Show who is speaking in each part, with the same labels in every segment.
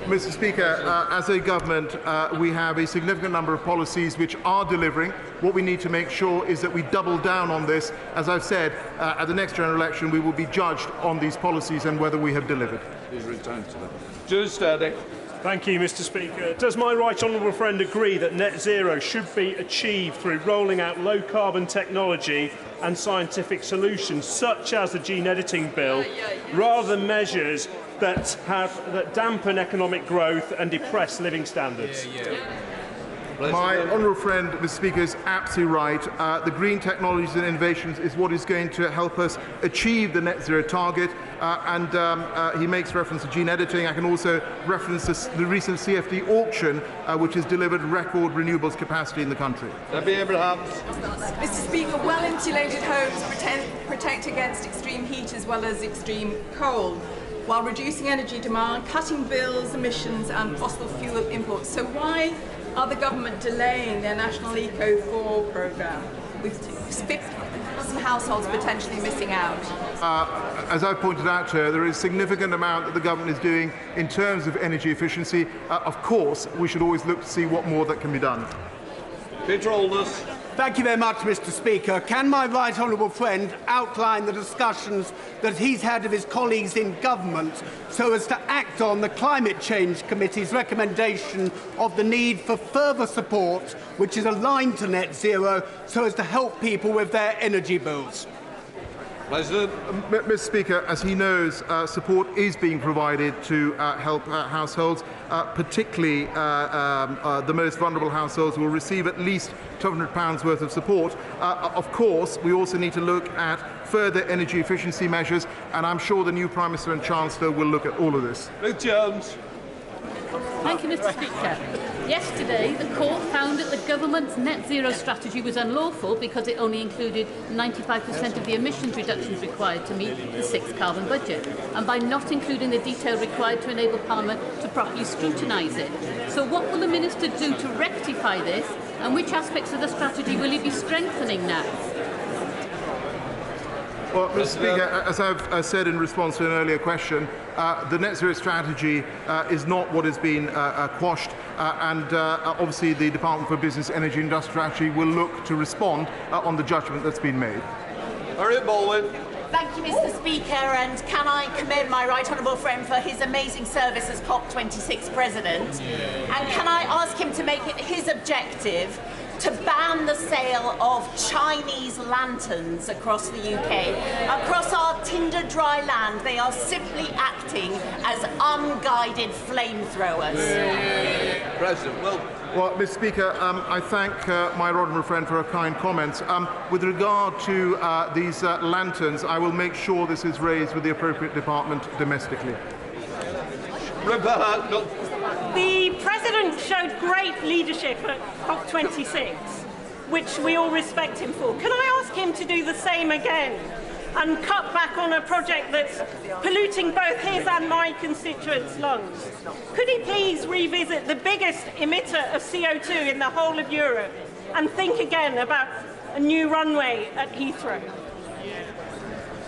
Speaker 1: Mr. Speaker, as a government, we have a significant number of policies which are delivering. What we need to make sure is that we double down on this. As I've said, at the next general election, we will be judged on these policies and whether we have delivered.
Speaker 2: Please return to them. Jude Sturdy.
Speaker 3: Thank you, Mr. Speaker. Does my right honourable friend agree that net zero should be achieved through rolling out low-carbon technology and scientific solutions, such as the gene editing bill, rather than measures that dampen economic growth and depress living standards?
Speaker 1: My honourable friend, Mr. Speaker, is absolutely right. The green technologies and innovations is what is going to help us achieve the net zero target. He makes reference to gene editing. I can also reference the recent CFD auction, which has delivered record renewables capacity in the country.
Speaker 2: Debbie Abrahams.
Speaker 4: Mr. Speaker, well-insulated homes protect against extreme heat as well as extreme cold, while reducing energy demand, cutting bills, emissions and fossil fuel imports. So why are the government delaying their National Eco4 programme, with 50,000 households potentially missing out?
Speaker 1: As I pointed out, there is a significant amount that the government is doing in terms of energy efficiency. Of course, we should always look to see what more that can be done.
Speaker 2: Peter Aldous.
Speaker 5: Thank you very much, Mr. Speaker. Can my right honourable friend outline the discussions that he's had with his colleagues in government so as to act on the Climate Change Committee's recommendation of the need for further support, which is aligned to net zero, so as to help people with their energy bills?
Speaker 2: President.
Speaker 1: Mr. Speaker, as he knows, support is being provided to help households, particularly the most vulnerable households will receive at least £200 worth of support. Of course, we also need to look at further energy efficiency measures, and I'm sure the new Prime Minister and Chancellor will look at all of this.
Speaker 2: Ruth Jones.
Speaker 6: Thank you, Mr. Speaker. Yesterday, the court found that the government's net zero strategy was unlawful because it only included 95% of the emissions reductions required to meet the sixth carbon budget, and by not including the detail required to enable Parliament to properly scrutinise it. So what will the Minister do to rectify this, and which aspects of the strategy will he be strengthening now?
Speaker 1: Well, Mr. Speaker, as I've said in response to an earlier question, the net zero strategy is not what has been quashed, and obviously the Department for Business, Energy and Industrial Strategy will look to respond on the judgment that's been made.
Speaker 2: Harriet Baldwin.
Speaker 7: Thank you, Mr. Speaker, and can I commend my right honourable friend for his amazing service as COP26 President? And can I ask him to make it his objective to ban the sale of Chinese lanterns across the UK? Across our tinder dry land, they are simply acting as unguided flamethrowers.
Speaker 2: President,
Speaker 1: well, Mr. Speaker, I thank my honourable friend for her kind comments. With regard to these lanterns, I will make sure this is raised with the appropriate department domestically.
Speaker 8: The President showed great leadership at COP26, which we all respect him for. Can I ask him to do the same again and cut back on a project that's polluting both his and my constituents' lungs? Could he please revisit the biggest emitter of CO2 in the whole of Europe and think again about a new runway at Heathrow?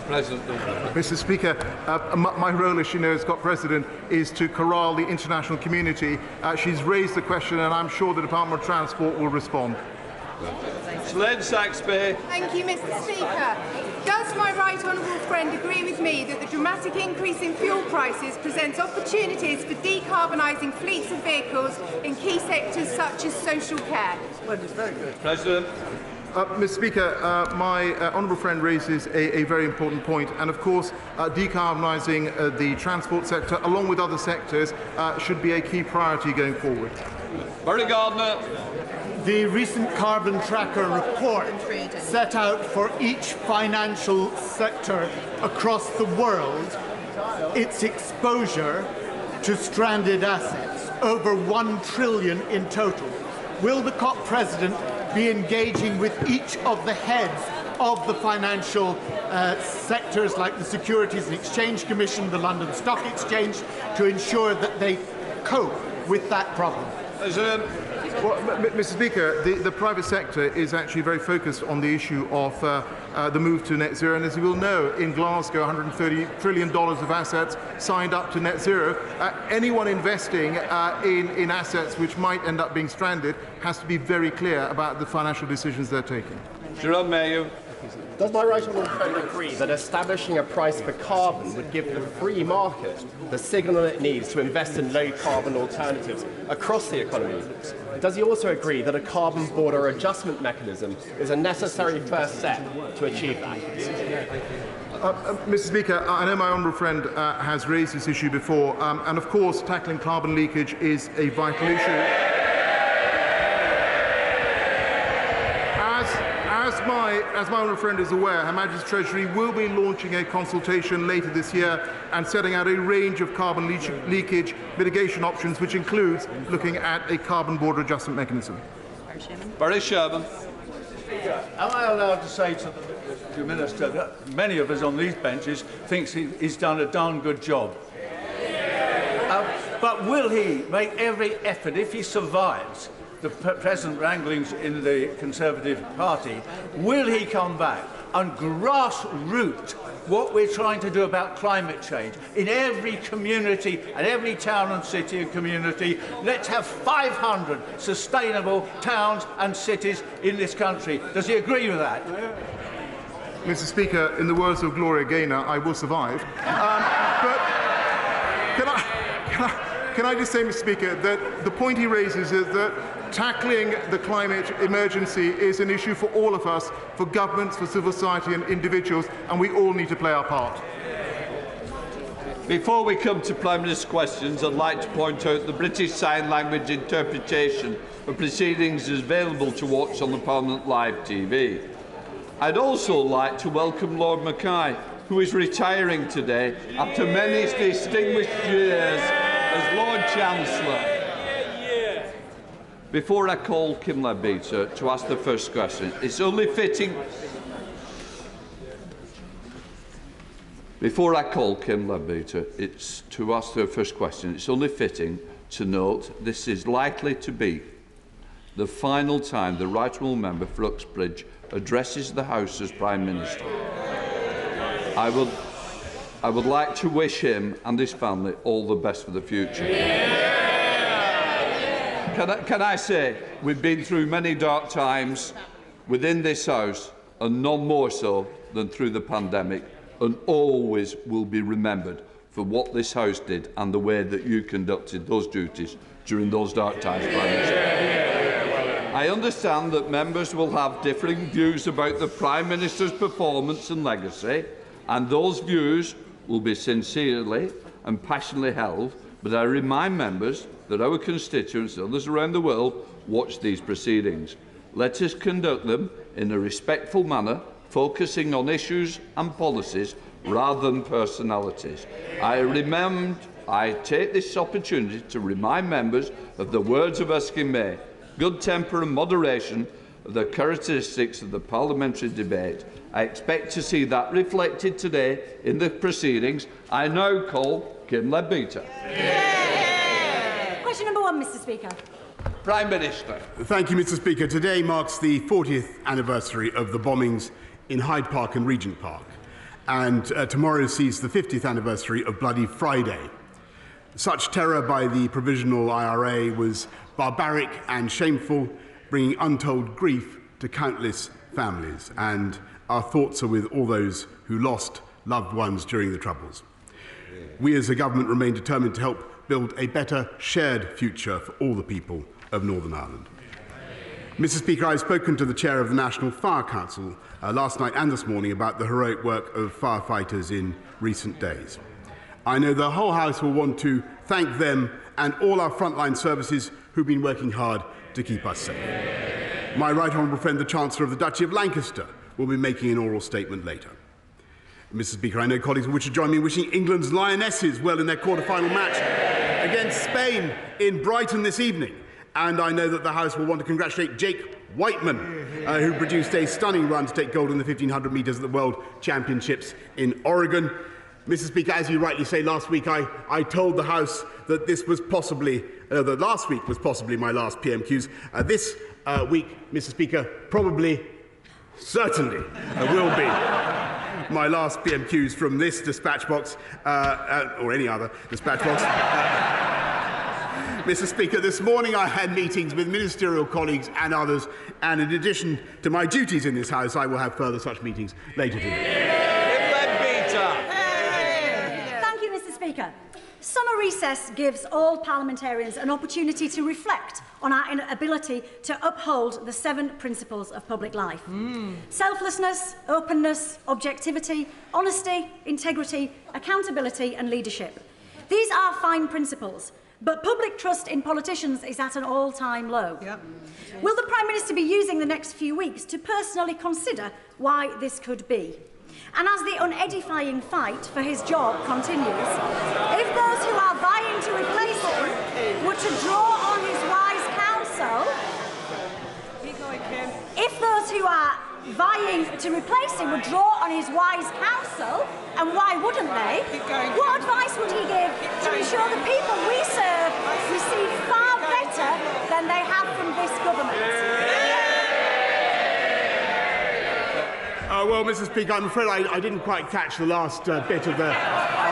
Speaker 1: Mr. Speaker, my role, as you know, as COP President, is to corral the international community. She's raised the question, and I'm sure the Department of Transport will respond.
Speaker 2: Sled Saxby.
Speaker 9: Thank you, Mr. Speaker. Does my right honourable friend agree with me that the dramatic increase in fuel prices presents opportunities for decarbonising fleets of vehicles in key sectors such as social care?
Speaker 2: President.
Speaker 1: Mr. Speaker, my honourable friend raises a very important point, and of course decarbonising the transport sector along with other sectors should be a key priority going forward.
Speaker 2: Murray Gardner.
Speaker 5: The recent Carbon Tracker report set out for each financial sector across the world its exposure to stranded assets, over $1 trillion in total. Will the COP President be engaging with each of the heads of the financial sectors like the Securities and Exchange Commission, the London Stock Exchange, to ensure that they cope with that problem?
Speaker 2: President.
Speaker 1: Well, Mr. Speaker, the private sector is actually very focused on the issue of the move to net zero, and as you will know, in Glasgow, $130 trillion of assets signed up to net zero. Anyone investing in assets which might end up being stranded has to be very clear about the financial decisions they're taking.
Speaker 2: Jerome Mayo.
Speaker 10: Does my right honourable friend agree that establishing a price for carbon would give the free market the signal it needs to invest in low-carbon alternatives across the economy? Does he also agree that a carbon border adjustment mechanism is a necessary first step to achieve that?
Speaker 1: Mr. Speaker, I know my honourable friend has raised this issue before, and of course tackling carbon leakage is a vital issue. As my honourable friend is aware, Her Majesty's Treasury will be launching a consultation later this year and setting out a range of carbon leakage mitigation options, which includes looking at a carbon border adjustment mechanism.
Speaker 2: Boris Johnson.
Speaker 11: Am I allowed to say to the Minister that many of us on these benches think he's done a darn good job? But will he make every effort, if he survives the present wranglings in the Conservative Party, will he come back and grassroot what we're trying to do about climate change in every community and every town and city and community? Let's have 500 sustainable towns and cities in this country. Does he agree with that?
Speaker 1: Mr. Speaker, in the words of Gloria Gaynor, I will survive. But can I just say, Mr. Speaker, that the point he raises is that tackling the climate emergency is an issue for all of us, for governments, for civil society and individuals, and we all need to play our part.
Speaker 2: Before we come to Prime Minister's questions, I'd like to point out the British Sign Language interpretation of proceedings is available to watch on the Parliament Live TV. I'd also like to welcome Lord Mackay, who is retiring today after many distinguished years as Lord Chancellor. Before I call Kim Leadbeater to ask the first question, it's only fitting. Before I call Kim Leadbeater, it's to ask her first question. It's only fitting to note this is likely to be the final time the Right Honourable Member for Uxbridge addresses the House as Prime Minister. I would like to wish him and his family all the best for the future. Can I say, we've been through many dark times within this House, and none more so than through the pandemic, and always will be remembered for what this House did and the way that you conducted those duties during those dark times, Prime Minister. I understand that members will have differing views about the Prime Minister's performance and legacy, and those views will be sincerely and passionately held, but I remind members that our constituents and others around the world watch these proceedings. Let us conduct them in a respectful manner, focusing on issues and policies rather than personalities. I take this opportunity to remind members of the words of Erskine May. Good temper and moderation are the characteristics of the parliamentary debate. I expect to see that reflected today in the proceedings. I now call Kim Leadbeater.
Speaker 12: Question number one, Mr. Speaker.
Speaker 2: Prime Minister.
Speaker 13: Thank you, Mr. Speaker. Today marks the 40th anniversary of the bombings in Hyde Park and Regent Park, and tomorrow sees the 50th anniversary of Bloody Friday. Such terror by the provisional IRA was barbaric and shameful, bringing untold grief to countless families, and our thoughts are with all those who lost loved ones during the Troubles. We as a government remain determined to help build a better shared future for all the people of Northern Ireland. Mr. Speaker, I have spoken to the Chair of the National Fire Council last night and this morning about the heroic work of firefighters in recent days. I know the whole House will want to thank them and all our frontline services who've been working hard to keep us safe. My right honourable friend, the Chancellor of the Duchy of Lancaster, will be making an oral statement later. Mr. Speaker, I know colleagues will wish to join me in wishing England's Lionesses well in their quarter-final match against Spain in Brighton this evening. And I know that the House will want to congratulate Jake Whiteman, who produced a stunning run to take gold in the 1,500 metres at the World Championships in Oregon. Mr. Speaker, as you rightly say, last week I told the House that this was possibly, that last week was possibly my last PMQs. This week, Mr. Speaker, probably, certainly will be my last PMQs from this dispatch box, or any other dispatch box. Mr. Speaker, this morning I had meetings with ministerial colleagues and others, and in addition to my duties in this House, I will have further such meetings later today.
Speaker 12: Thank you, Mr. Speaker. Summer recess gives all parliamentarians an opportunity to reflect on our inability to uphold the 7 principles of public life. Selflessness, openness, objectivity, honesty, integrity, accountability and leadership. These are fine principles, but public trust in politicians is at an all-time low. Will the Prime Minister be using the next few weeks to personally consider why this could be? And as the unedifying fight for his job continues, if those who are vying to replace him were to draw on his wise counsel, if those who are vying to replace him would draw on his wise counsel, and why wouldn't they, what advice would he give to ensure the people we serve receive far better than they have from this government?
Speaker 13: Well, Mr. Speaker, I'm afraid I didn't quite catch the last bit of the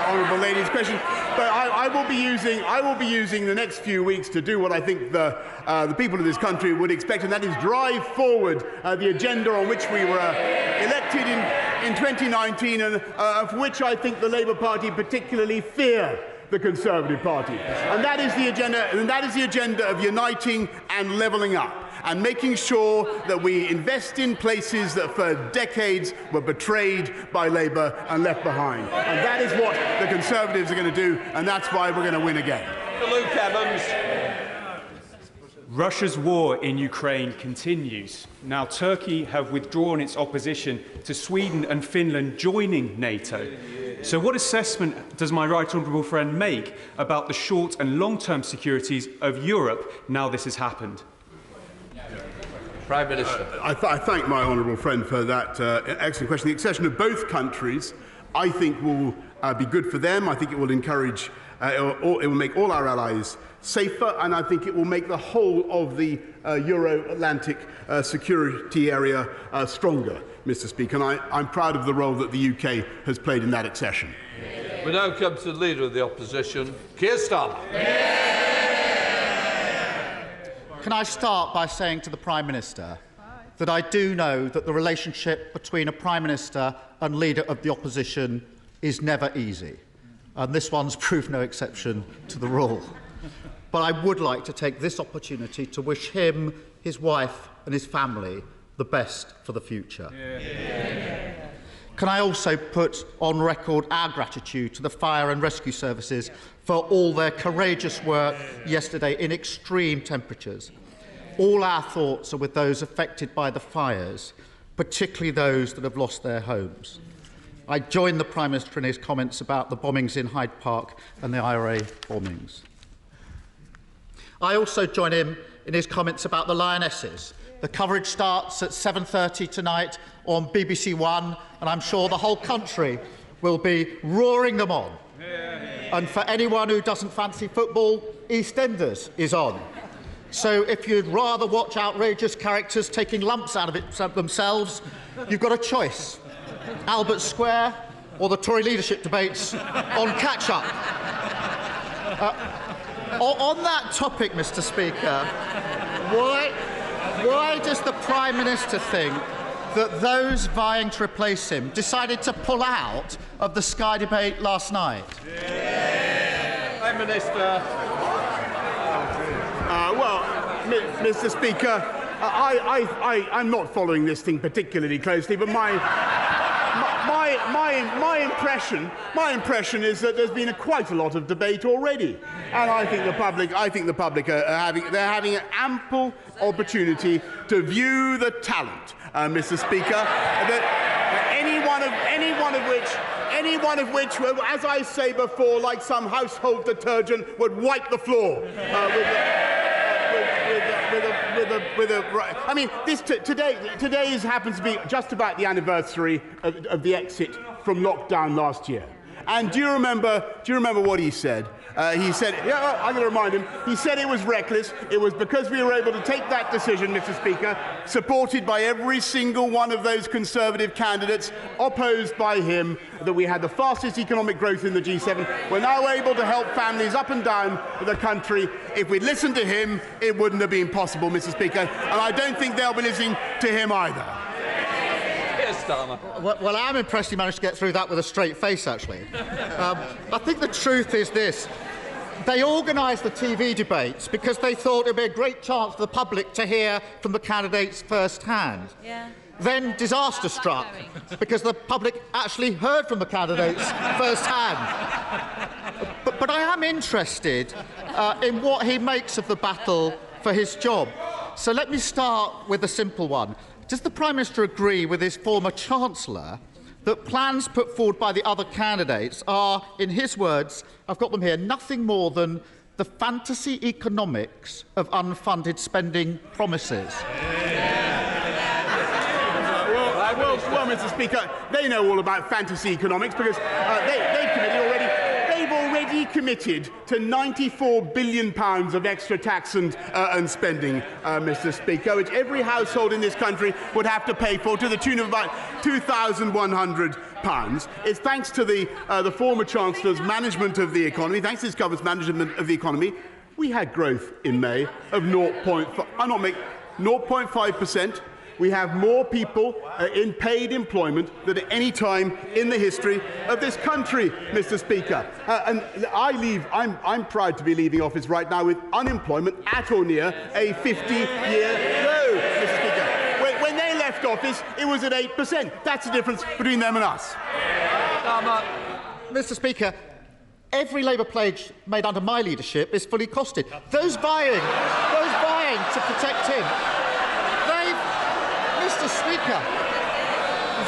Speaker 13: honourable lady's question, but I will be using the next few weeks to do what I think the people of this country would expect, and that is drive forward the agenda on which we were elected in 2019, and of which I think the Labour Party particularly fear the Conservative Party, and that is the agenda of uniting and levelling up, and making sure that we invest in places that for decades were betrayed by Labour and left behind. And that is what the Conservatives are going to do, and that's why we're going to win again.
Speaker 2: Luke Evans.
Speaker 14: Russia's war in Ukraine continues. Now, Turkey have withdrawn its opposition to Sweden and Finland joining NATO. So what assessment does my right honourable friend make about the short and long-term securities of Europe now this has happened?
Speaker 2: Prime Minister.
Speaker 13: I thank my honourable friend for that excellent question. The accession of both countries, I think, will be good for them. I think it will encourage, it will make all our allies safer, and I think it will make the whole of the Euro-Atlantic security area stronger, Mr. Speaker. And I'm proud of the role that the UK has played in that accession.
Speaker 2: We now come to the Leader of the Opposition, Keir Starmer.
Speaker 15: Can I start by saying to the Prime Minister that I do know that the relationship between a Prime Minister and Leader of the Opposition is never easy, and this one's proved no exception to the rule. But I would like to take this opportunity to wish him, his wife and his family the best for the future. Can I also put on record our gratitude to the fire and rescue services for all their courageous work yesterday in extreme temperatures. All our thoughts are with those affected by the fires, particularly those that have lost their homes. I join the Prime Minister in his comments about the bombings in Hyde Park and the IRA bombings. I also join him in his comments about the Lionesses. The coverage starts at 7:30 tonight on BBC One, and I'm sure the whole country will be roaring them on. And for anyone who doesn't fancy football, EastEnders is on. So if you'd rather watch outrageous characters taking lumps out of it themselves, you've got a choice. Albert Square or the Tory leadership debates on catch-up. On that topic, Mr. Speaker, why does the Prime Minister think that those vying to replace him decided to pull out of the Sky debate last night?
Speaker 2: Prime Minister.
Speaker 13: Well, Mr. Speaker, I'm not following this thing particularly closely, but my impression is that there's been quite a lot of debate already, and I think the public are having an ample opportunity to view the talent, Mr. Speaker, that any one of which, as I say before, like some household detergent, would wipe the floor I mean, today happens to be just about the anniversary of the exit from lockdown last year. And do you remember what he said? He said, yeah, I'm going to remind him, he said it was reckless. It was because we were able to take that decision, Mr. Speaker, supported by every single one of those Conservative candidates, opposed by him, that we had the fastest economic growth in the G7. We're now able to help families up and down the country. If we'd listened to him, it wouldn't have been possible, Mr. Speaker. And I don't think they'll be listening to him either.
Speaker 15: Well, I'm impressed he managed to get through that with a straight face, actually. I think the truth is this. They organised the TV debates because they thought it would be a great chance for the public to hear from the candidates firsthand. Yeah. Then disaster struck because the public actually heard from the candidates firsthand. But I am interested in what he makes of the battle for his job. So let me start with a simple one. Does the Prime Minister agree with his former Chancellor that plans put forward by the other candidates are, in his words, I've got them here, nothing more than the fantasy economics of unfunded spending promises?
Speaker 13: Well, Mr. Speaker, they know all about fantasy economics because they've already committed to £94 billion of extra tax and spending, Mr. Speaker, which every household in this country would have to pay for to the tune of about £2,100. It's thanks to the former Chancellor's management of the economy, thanks to his government's management of the economy, we had growth in May of 0.5%. We have more people in paid employment than at any time in the history of this country, Mr. Speaker. And I'm proud to be leaving office right now with unemployment at or near a 50-year low, Mr. Speaker. When they left office, it was at 8%. That's the difference between them and us.
Speaker 15: Mr. Speaker, every Labour pledge made under my leadership is fully costed. Those vying to protect him. Mr. Speaker,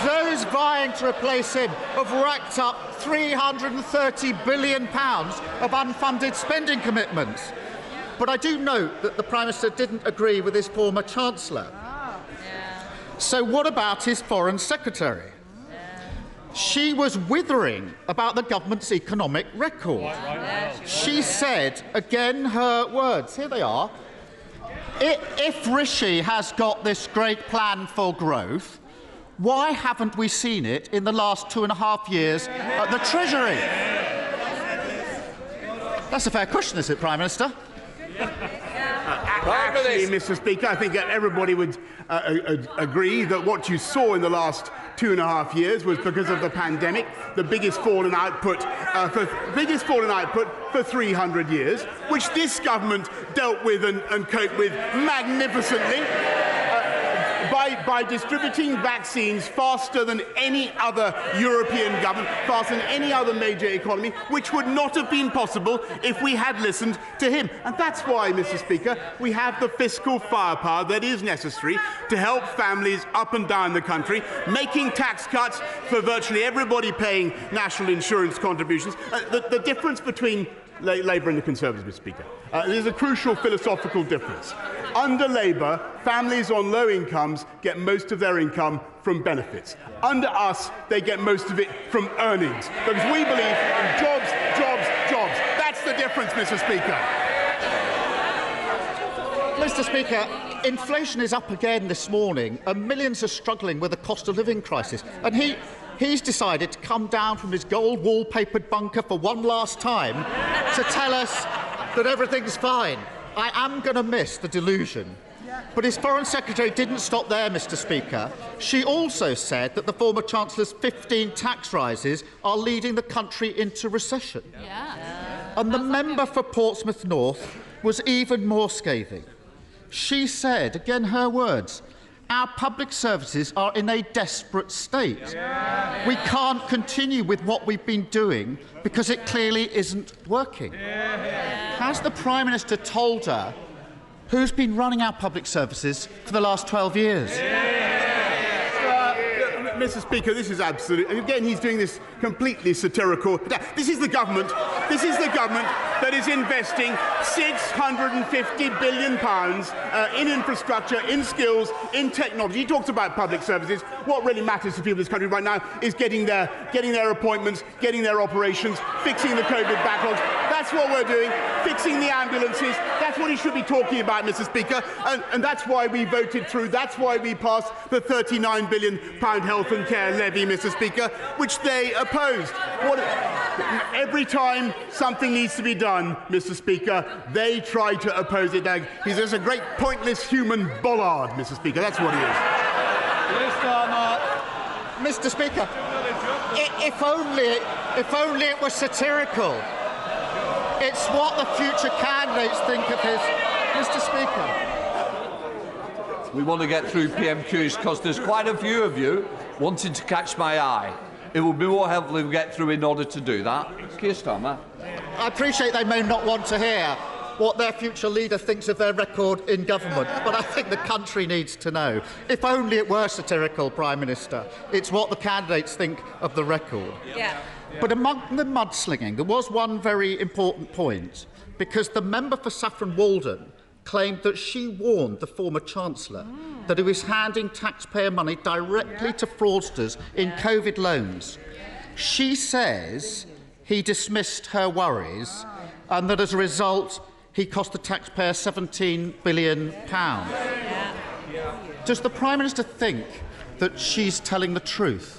Speaker 15: those vying to replace him have racked up £330 billion of unfunded spending commitments. But I do note that the Prime Minister didn't agree with his former Chancellor. So what about his Foreign Secretary? She was withering about the government's economic record. She said, again her words, here they are, if Rishi has got this great plan for growth, why haven't we seen it in the last 2.5 years at the Treasury? That's a fair question, is it, Prime Minister?
Speaker 13: Actually, Mr. Speaker, I think everybody would agree that what you saw in the last 2.5 years was because of the pandemic, the biggest fall in output for 300 years, which this government dealt with and coped with magnificently by distributing vaccines faster than any other European government, faster than any other major economy, which would not have been possible if we had listened to him. And that's why, Mr. Speaker, we have the fiscal firepower that is necessary to help families up and down the country, making tax cuts for virtually everybody paying national insurance contributions. The difference between Labour and the Conservatives, Mr. Speaker, there's a crucial philosophical difference. Under Labour, families on low incomes get most of their income from benefits. Under us, they get most of it from earnings. Because we believe in jobs, jobs, jobs. That's the difference, Mr. Speaker.
Speaker 15: Mr. Speaker, inflation is up again this morning, and millions are struggling with the cost of living crisis. And he's decided to come down from his gold wallpapered bunker for one last time to tell us that everything's fine. I am going to miss the delusion. But his Foreign Secretary didn't stop there, Mr. Speaker. She also said that the former Chancellor's 15 tax rises are leading the country into recession. And the member for Portsmouth North was even more scathing. She said, again her words, our public services are in a desperate state. We can't continue with what we've been doing because it clearly isn't working. Has the Prime Minister told her who's been running our public services for the last 12 years?
Speaker 13: Mr. Speaker, this is absolute. And again, he's doing this completely satirical. This is the government that is investing £650 billion in infrastructure, in skills, in technology. He talks about public services. What really matters to people in this country right now is getting their appointments, getting their operations, fixing the COVID backlogs. That's what we're doing, fixing the ambulances. That's what he should be talking about, Mr. Speaker. And that's why we voted through, that's why we passed the £39 billion health and care levy, Mr. Speaker, which they opposed. Every time something needs to be done, Mr. Speaker, they try to oppose it. He's just a great pointless human bollard, Mr. Speaker. That's what he is.
Speaker 15: Mr. Speaker, if only it was satirical. It's what the future candidates think of his... Mr. Speaker.
Speaker 2: We want to get through PMQs because there's quite a few of you wanting to catch my eye. It would be more helpful if we get through in order to do that. Keir Starmer.
Speaker 15: I appreciate they may not want to hear what their future leader thinks of their record in government, but I think the country needs to know. If only it were satirical, Prime Minister. It's what the candidates think of the record.
Speaker 4: Yeah.
Speaker 15: But among the mudslinging, there was one very important point, because the member for Saffron Walden claimed that she warned the former Chancellor that he was handing taxpayer money directly to fraudsters in COVID loans. She says he dismissed her worries and that as a result he cost the taxpayer £17 billion. Does the Prime Minister think that she's telling the truth?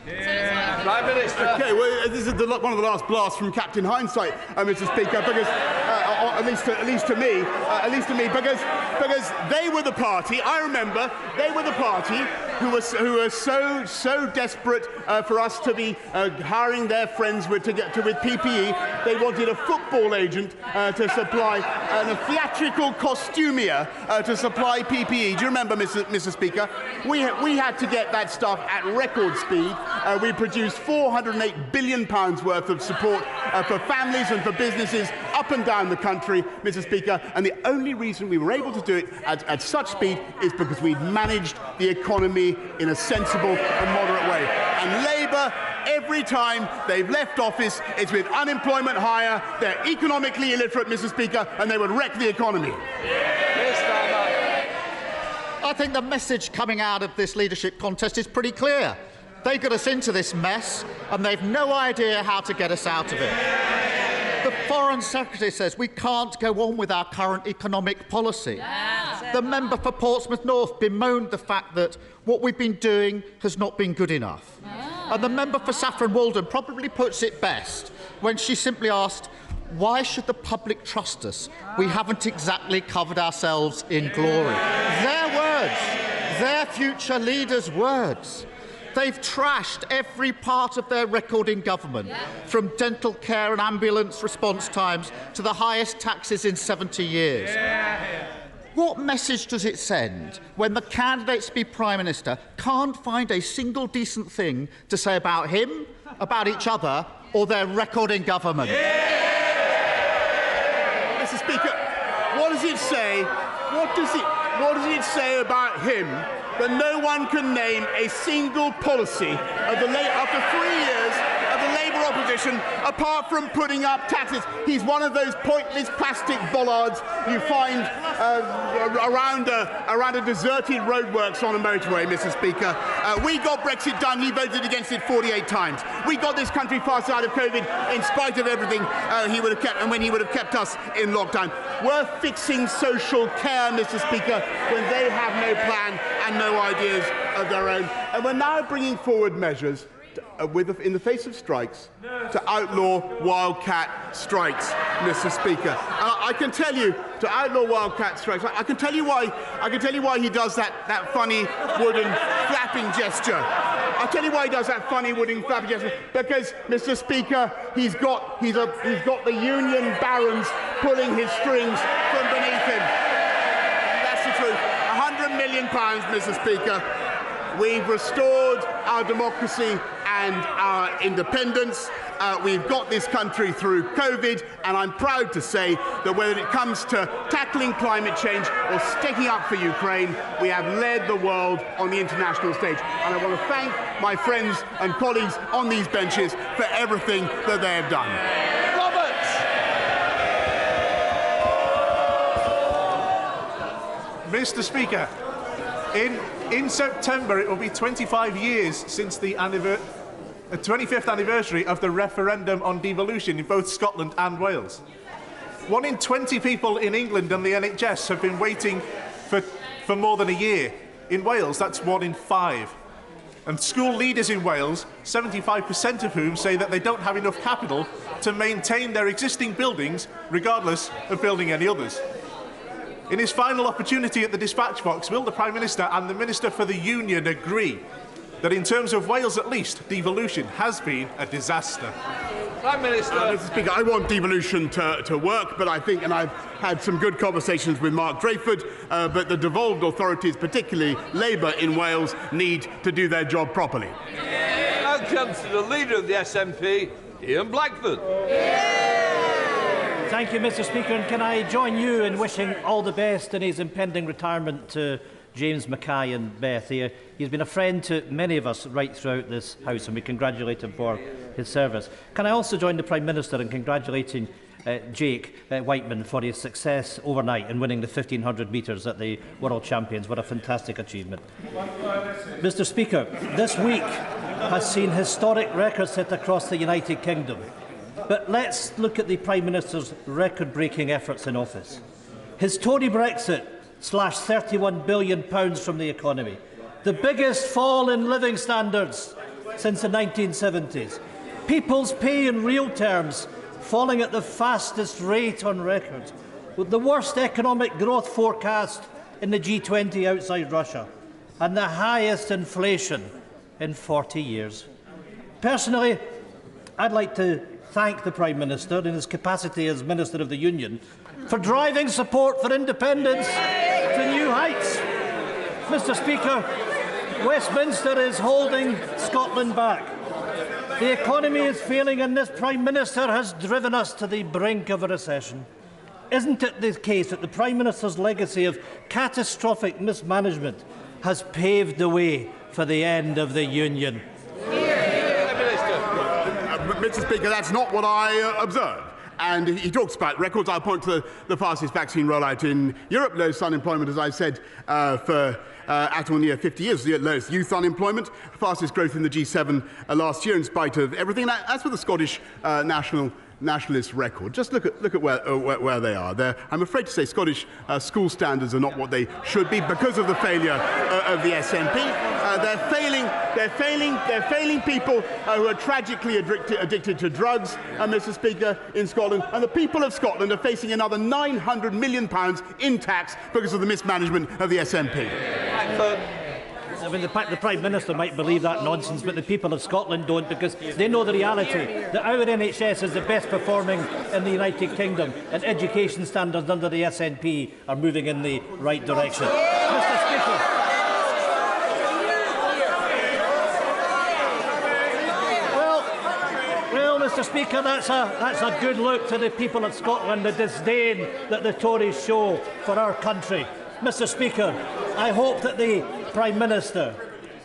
Speaker 2: Prime Minister.
Speaker 13: Okay, well, this is one of the last blasts from Captain Hindsight, Mr. Speaker, because at least to me, because they were the party. I remember they were the party who were so desperate for us to be hiring their friends with PPE. They wanted a football agent to supply and a theatrical costumier to supply PPE. Do you remember, Mr. Speaker? We had to get that stuff at record speed. We produced £408 billion worth of support for families and for businesses up and down the country, Mr. Speaker, and the only reason we were able to do it at such speed is because we'd managed the economy in a sensible and moderate way. And Labour, every time they've left office, it's with unemployment higher, they're economically illiterate, Mr. Speaker, and they would wreck the economy.
Speaker 15: I think the message coming out of this leadership contest is pretty clear. They got us into this mess, and they've no idea how to get us out of it. The Foreign Secretary says we can't go on with our current economic policy. The member for Portsmouth North bemoaned the fact that what we've been doing has not been good enough. And the member for Saffron Walden probably puts it best when she simply asked, why should the public trust us? We haven't exactly covered ourselves in glory. Their words, their future leaders' words. They've trashed every part of their record in government, from dental care and ambulance response times to the highest taxes in 70 years. What message does it send when the candidates to be Prime Minister can't find a single decent thing to say about him, about each other, or their record in government?
Speaker 13: Mr. Speaker, what does it say? What does it say about him that no one can name a single policy after 3 years of the Labour opposition, apart from putting up taxes? He's one of those pointless plastic bollards you find around a deserted roadworks on a motorway, Mr. Speaker. We got Brexit done. He voted against it 48 times. We got this country fast out of COVID in spite of everything he would have kept, and when he would have kept us in lockdown. We're fixing social care, Mr. Speaker, when they have no plan and no ideas of their own. And we're now bringing forward measures in the face of strikes to outlaw wildcat strikes, Mr. Speaker. I can tell you to outlaw wildcat strikes. I can tell you why he does that funny wooden flapping gesture. I'll tell you why he does that funny wooden flapping gesture. Because, Mr. Speaker, he's got the union barons pulling his strings from beneath him. That's the truth. £100 million, Mr. Speaker. We've restored our democracy and our independence. we've got this country through COVID, and I'm proud to say that whether it comes to tackling climate change or sticking up for Ukraine, we have led the world on the international stage. And I want to thank my friends and colleagues on these benches for everything that they have done.
Speaker 16: Mr. Speaker, in September it will be 25 years since the 25th anniversary of the referendum on devolution in both Scotland and Wales. 1 in 20 people in England and the NHS have been waiting for more than a year. In Wales, that's 1 in 5. And school leaders in Wales, 75% of whom say that they don't have enough capital to maintain their existing buildings, regardless of building any others. In his final opportunity at the dispatch box, will the Prime Minister and the Minister for the Union agree that in terms of Wales at least, devolution has been a disaster?
Speaker 2: Prime Minister.
Speaker 13: Mr. Speaker, I want devolution to work, but I think, and I've had some good conversations with Mark Drayford, but the devolved authorities, particularly Labour in Wales, need to do their job properly.
Speaker 2: Now comes to the Leader of the SNP, Ian Blackford.
Speaker 17: Thank you, Mr. Speaker, and can I join you in wishing all the best in his impending retirement to James Mackay and Beth. He's been a friend to many of us right throughout this House, and we congratulate him for his service. Can I also join the Prime Minister in congratulating Jake Whiteman for his success overnight in winning the 1500 metres at the World Champions? What a fantastic achievement. Mr. Speaker, this week has seen historic records set across the United Kingdom. But let's look at the Prime Minister's record-breaking efforts in office. His Tory Brexit slashed £31 billion from the economy, the biggest fall in living standards since the 1970s. People's pay in real terms falling at the fastest rate on record, with the worst economic growth forecast in the G20 outside Russia, and the highest inflation in 40 years. Personally, I'd like to thank the Prime Minister in his capacity as Minister of the Union for driving support for independence to new heights. Mr. Speaker, Westminster is holding Scotland back. The economy is failing, and this Prime Minister has driven us to the brink of a recession. Isn't it the case that the Prime Minister's legacy of catastrophic mismanagement has paved the way for the end of the Union?
Speaker 13: Mr. Speaker, that's not what I observed. And he talks about records. I'll point to the fastest vaccine rollout in Europe, lowest unemployment, as I said, for at or near 50 years, the lowest youth unemployment, fastest growth in the G7 last year in spite of everything. And as for the Scottish nationalist record, just look at where they are. I'm afraid to say Scottish school standards are not what they should be because of the failure of the SNP. They're failing people who are tragically addicted to drugs, Mr. Speaker, in Scotland. And the people of Scotland are facing another £900 million in tax because of the mismanagement of the SNP.
Speaker 17: I mean, the Prime Minister might believe that nonsense, but the people of Scotland don't, because they know the reality that our NHS is the best performing in the United Kingdom, and education standards under the SNP are moving in the right direction. Mr. Speaker, Mr. Speaker, that's a good look to the people of Scotland, the disdain that the Tories show for our country. Mr. Speaker, I hope that the Prime Minister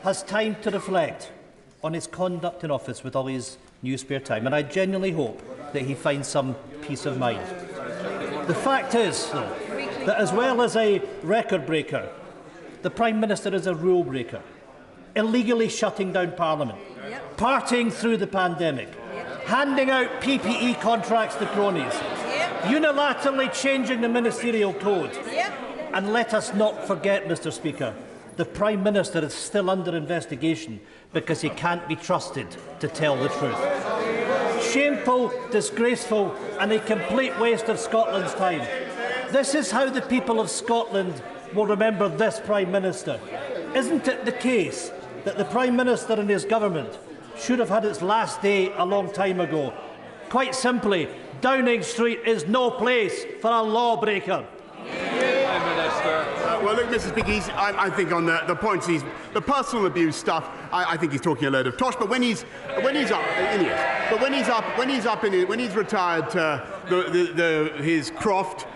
Speaker 17: has time to reflect on his conduct in office with all his new spare time, and I genuinely hope that he finds some peace of mind. The fact is, though, that as well as a record breaker, the Prime Minister is a rule breaker, illegally shutting down Parliament, partying through the pandemic, handing out PPE contracts to cronies, unilaterally changing the ministerial code. And let us not forget, Mr. Speaker, the Prime Minister is still under investigation because he can't be trusted to tell the truth. Shameful, disgraceful, and a complete waste of Scotland's time. This is how the people of Scotland will remember this Prime Minister. Isn't it the case that the Prime Minister and his government should have had its last day a long time ago? Quite simply, Downing Street is no place for a lawbreaker.
Speaker 2: Prime Minister.
Speaker 13: Well, look, Mr. Speaker, I think on the points, the personal abuse stuff, I think he's talking a load of tosh. But when he's retired to his croft,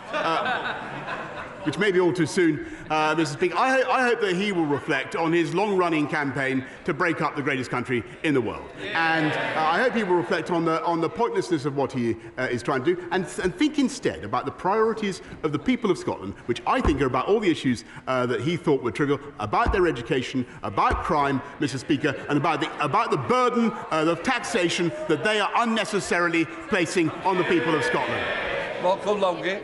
Speaker 13: which may be all too soon, Mr. Speaker, I hope that he will reflect on his long-running campaign to break up the greatest country in the world. And I hope he will reflect on the pointlessness of what he is trying to do and think instead about the priorities of the people of Scotland, which I think are about all the issues that he thought were trivial, about their education, about crime, Mr. Speaker, and about the burden of taxation that they are unnecessarily placing on the people of Scotland.
Speaker 2: Welcome, Longy.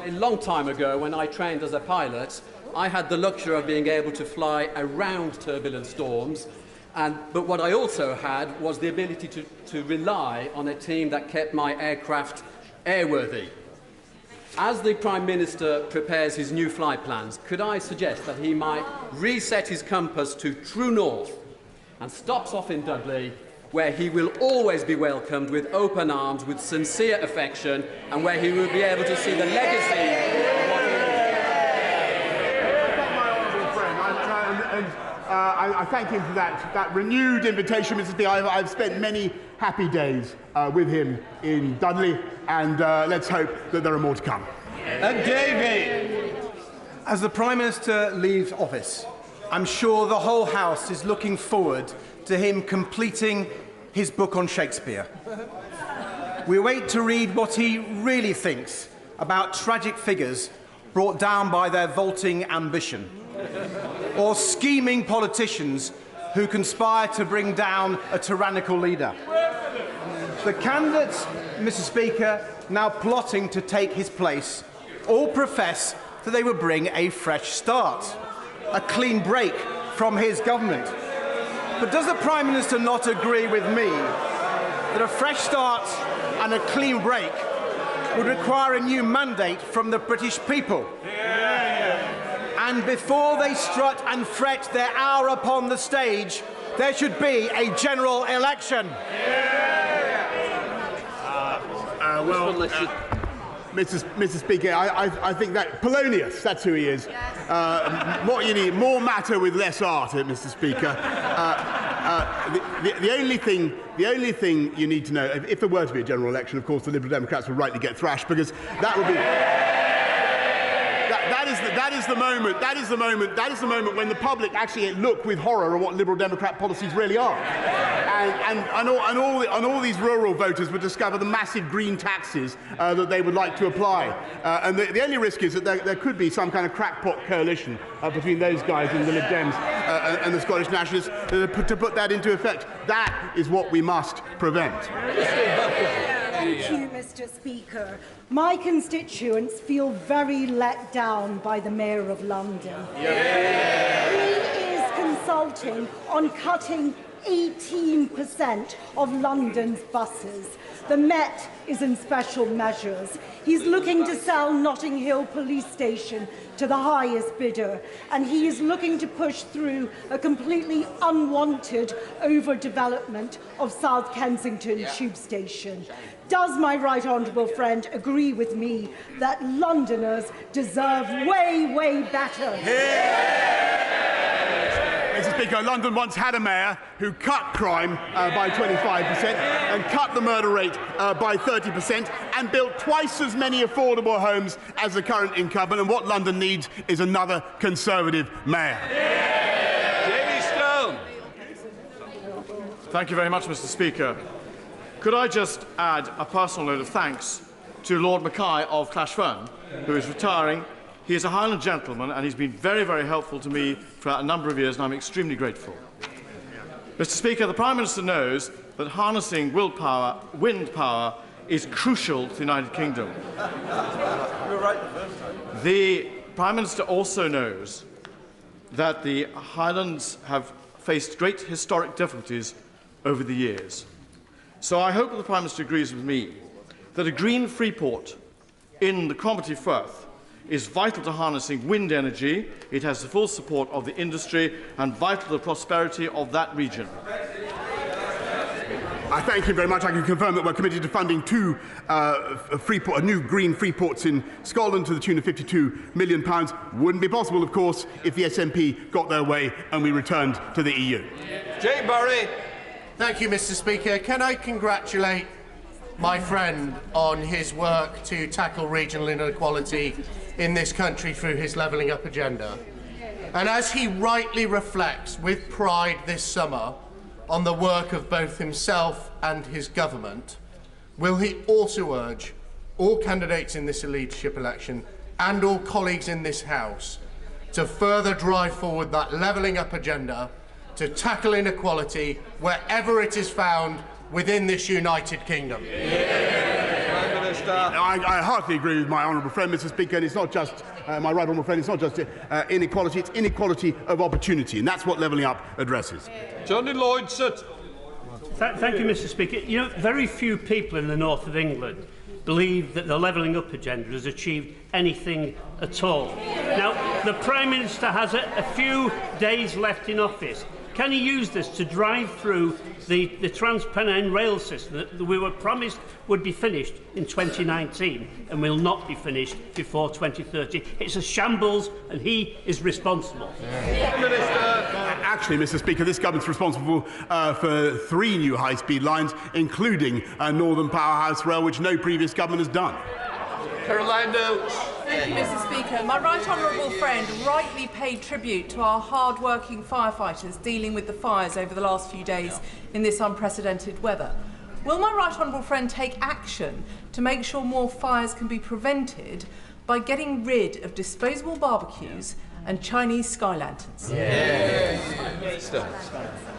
Speaker 18: A long time ago, when I trained as a pilot, I had the luxury of being able to fly around turbulent storms, but what I also had was the ability to rely on a team that kept my aircraft airworthy. As the Prime Minister prepares his new flight plans, could I suggest that he might reset his compass to true north and stops off in Dudley, where he will always be welcomed with open arms, with sincere affection, and where he will be able to see the legacy of what he
Speaker 13: My honourable friend, I thank him for that renewed invitation, Mr. Speaker. I've spent many happy days with him in Dudley, and let's hope that there are more to come.
Speaker 2: And Davy!
Speaker 19: As the Prime Minister leaves office, I'm sure the whole House is looking forward to him completing his book on Shakespeare. We wait to read what he really thinks about tragic figures brought down by their vaulting ambition, or scheming politicians who conspire to bring down a tyrannical leader. The candidates, Mr. Speaker, now plotting to take his place, all profess that they will bring a fresh start, a clean break from his government. But does the Prime Minister not agree with me that a fresh start and a clean break would require a new mandate from the British people? And before they strut and fret their hour upon the stage, there should be a general election.
Speaker 13: Mr. Speaker, I think that Polonius, that's who he is. What you need, more matter with less art, Mr. Speaker. The only thing you need to know, if there were to be a general election, of course, the Liberal Democrats would rightly get thrashed, because that would be. That is the moment when the public actually look with horror at what Liberal Democrat policies really are, and all these rural voters would discover the massive green taxes that they would like to apply, and the only risk is that there could be some kind of crackpot coalition between those guys and the Lib Dems and the Scottish Nationalists to put that into effect. That is what we must prevent.
Speaker 20: Thank you, Mr. Speaker. My constituents feel very let down by the Mayor of London. He is consulting on cutting 18% of London's buses. The Met is in special measures. He's looking to sell Notting Hill Police Station to the highest bidder, and he is looking to push through a completely unwanted overdevelopment of South Kensington Tube Station. Does my right honourable friend agree with me that Londoners deserve way, way better?
Speaker 13: Mr. Speaker, London once had a mayor who cut crime by 25% and cut the murder rate by 30% and built twice as many affordable homes as the current incumbent, and what London needs is another Conservative mayor.
Speaker 2: Jamie Stone.
Speaker 19: Thank you very much, Mr. Speaker. Could I just add a personal note of thanks to Lord Mackay of Clashfern, who is retiring. He is a Highland gentleman, and he's been very, very helpful to me for a number of years, and I'm extremely grateful. Mr. Speaker, the Prime Minister knows that harnessing wind power, is crucial to the United Kingdom. The Prime Minister also knows that the Highlands have faced great historic difficulties over the years. So I hope that the Prime Minister agrees with me that a green free port in the Cromarty Firth is vital to harnessing wind energy. It has the full support of the industry and vital to the prosperity of that region.
Speaker 13: I thank him very much. I can confirm that we're committed to funding two new green free ports in Scotland to the tune of £52 million. Wouldn't be possible, of course, if the SNP got their way and we returned to the EU.
Speaker 2: Jay Barry.
Speaker 21: Thank you, Mr. Speaker. Can I congratulate my friend on his work to tackle regional inequality in this country through his levelling up agenda? And as he rightly reflects with pride this summer on the work of both himself and his government, will he also urge all candidates in this leadership election and all colleagues in this House to further drive forward that levelling up agenda to tackle inequality wherever it is found within this United Kingdom?
Speaker 13: I heartily agree with my honourable friend, Mr. Speaker, and it's not just my right honourable friend. It's not just inequality; it's inequality of opportunity, and that's what levelling up addresses.
Speaker 2: Johnny Lloyd, sit.
Speaker 3: Thank you, Mr. Speaker. You know, very few people in the north of England believe that the levelling up agenda has achieved anything at all. Now, the Prime Minister has a few days left in office. Can he use this to drive through the Trans-Pennine rail system that we were promised would be finished in 2019 and will not be finished before 2030? It's a shambles and he is responsible.
Speaker 13: Actually, Mr. Speaker, this government's responsible for 3 new high-speed lines, including Northern Powerhouse Rail, which no previous government has done.
Speaker 2: Caroline Notes.
Speaker 22: Thank you, Mr. Speaker. My right honourable friend rightly paid tribute to our hard-working firefighters dealing with the fires over the last few days in this unprecedented weather. Will my right honourable friend take action to make sure more fires can be prevented by getting rid of disposable barbecues and Chinese sky lanterns?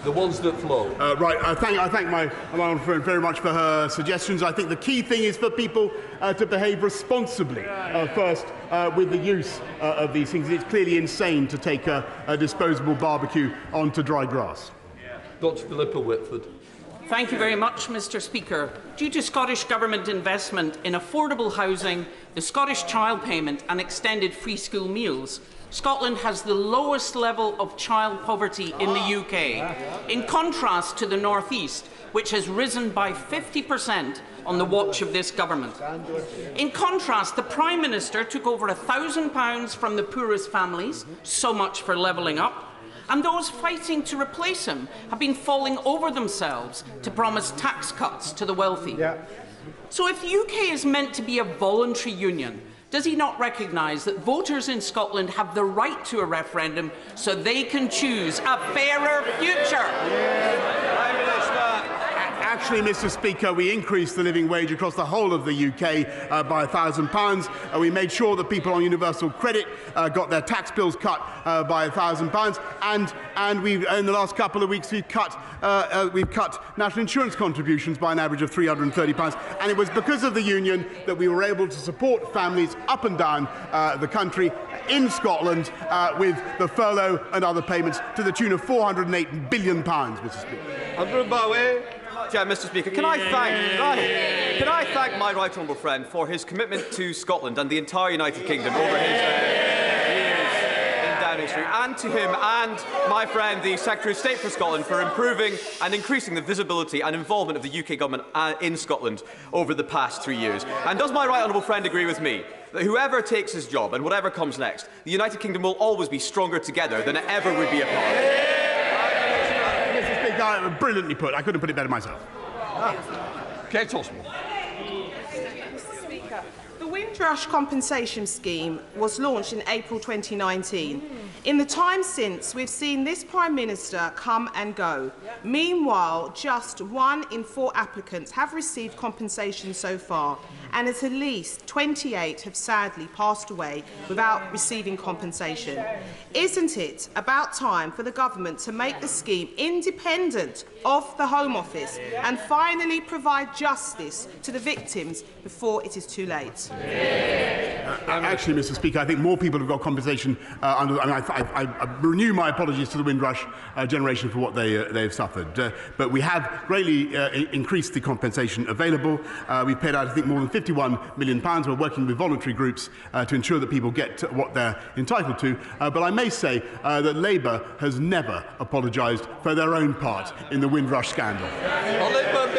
Speaker 2: The ones that flow.
Speaker 13: Right, I thank my honourable friend very much for her suggestions. I think the key thing is for people to behave responsibly first with the use of these things. It's clearly insane to take a disposable barbecue onto dry grass.
Speaker 2: Dr. Philippa Whitford.
Speaker 23: Thank you very much, Mr. Speaker. Due to Scottish Government investment in affordable housing, the Scottish child payment and extended free school meals, Scotland has the lowest level of child poverty in the UK, in contrast to the North East, which has risen by 50% on the watch of this government. In contrast, the Prime Minister took over £1,000 from the poorest families, so much for levelling up, and those fighting to replace him have been falling over themselves to promise tax cuts to the wealthy. So if the UK is meant to be a voluntary union, does he not recognise that voters in Scotland have the right to a referendum so they can choose a fairer future?
Speaker 13: Actually, Mr. Speaker, we increased the living wage across the whole of the UK by £1,000. We made sure that people on universal credit got their tax bills cut by £1,000. And we've, in the last couple of weeks, we've cut national insurance contributions by an average of £330. And it was because of the union that we were able to support families up and down the country in Scotland with the furlough and other payments to the tune of £408 billion, Mr. Speaker.
Speaker 2: Andrew Bowie.
Speaker 24: Yeah, Mr. Speaker, can I thank my right honourable friend for his commitment to Scotland and the entire United Kingdom over his years in Downing Street, and to him and my friend, the Secretary of State for Scotland, for improving and increasing the visibility and involvement of the UK government in Scotland over the past 3 years. And does my right honourable friend agree with me that whoever takes his job and whatever comes next, the United Kingdom will always be stronger together than it ever would be apart?
Speaker 13: Brilliantly put. I couldn't put it better myself.
Speaker 2: Kate Oswald.
Speaker 25: Mr. Speaker, the Windrush compensation scheme was launched in April 2019. In the time since, we've seen this Prime Minister come and go. Meanwhile, just 1 in 4 applicants have received compensation so far, and at least 28 have sadly passed away without receiving compensation. Isn't it about time for the government to make the scheme independent of the Home Office and finally provide justice to the victims before it is too late?
Speaker 13: Actually, Mr. Speaker, I think more people have got compensation under. I renew my apologies to the Windrush generation for what they've suffered. But we have greatly increased the compensation available. We've paid out, I think, more than £51 million. We're working with voluntary groups to ensure that people get what they're entitled to. But I may say that Labour has never apologised for their own part in the Windrush scandal.
Speaker 2: Oliver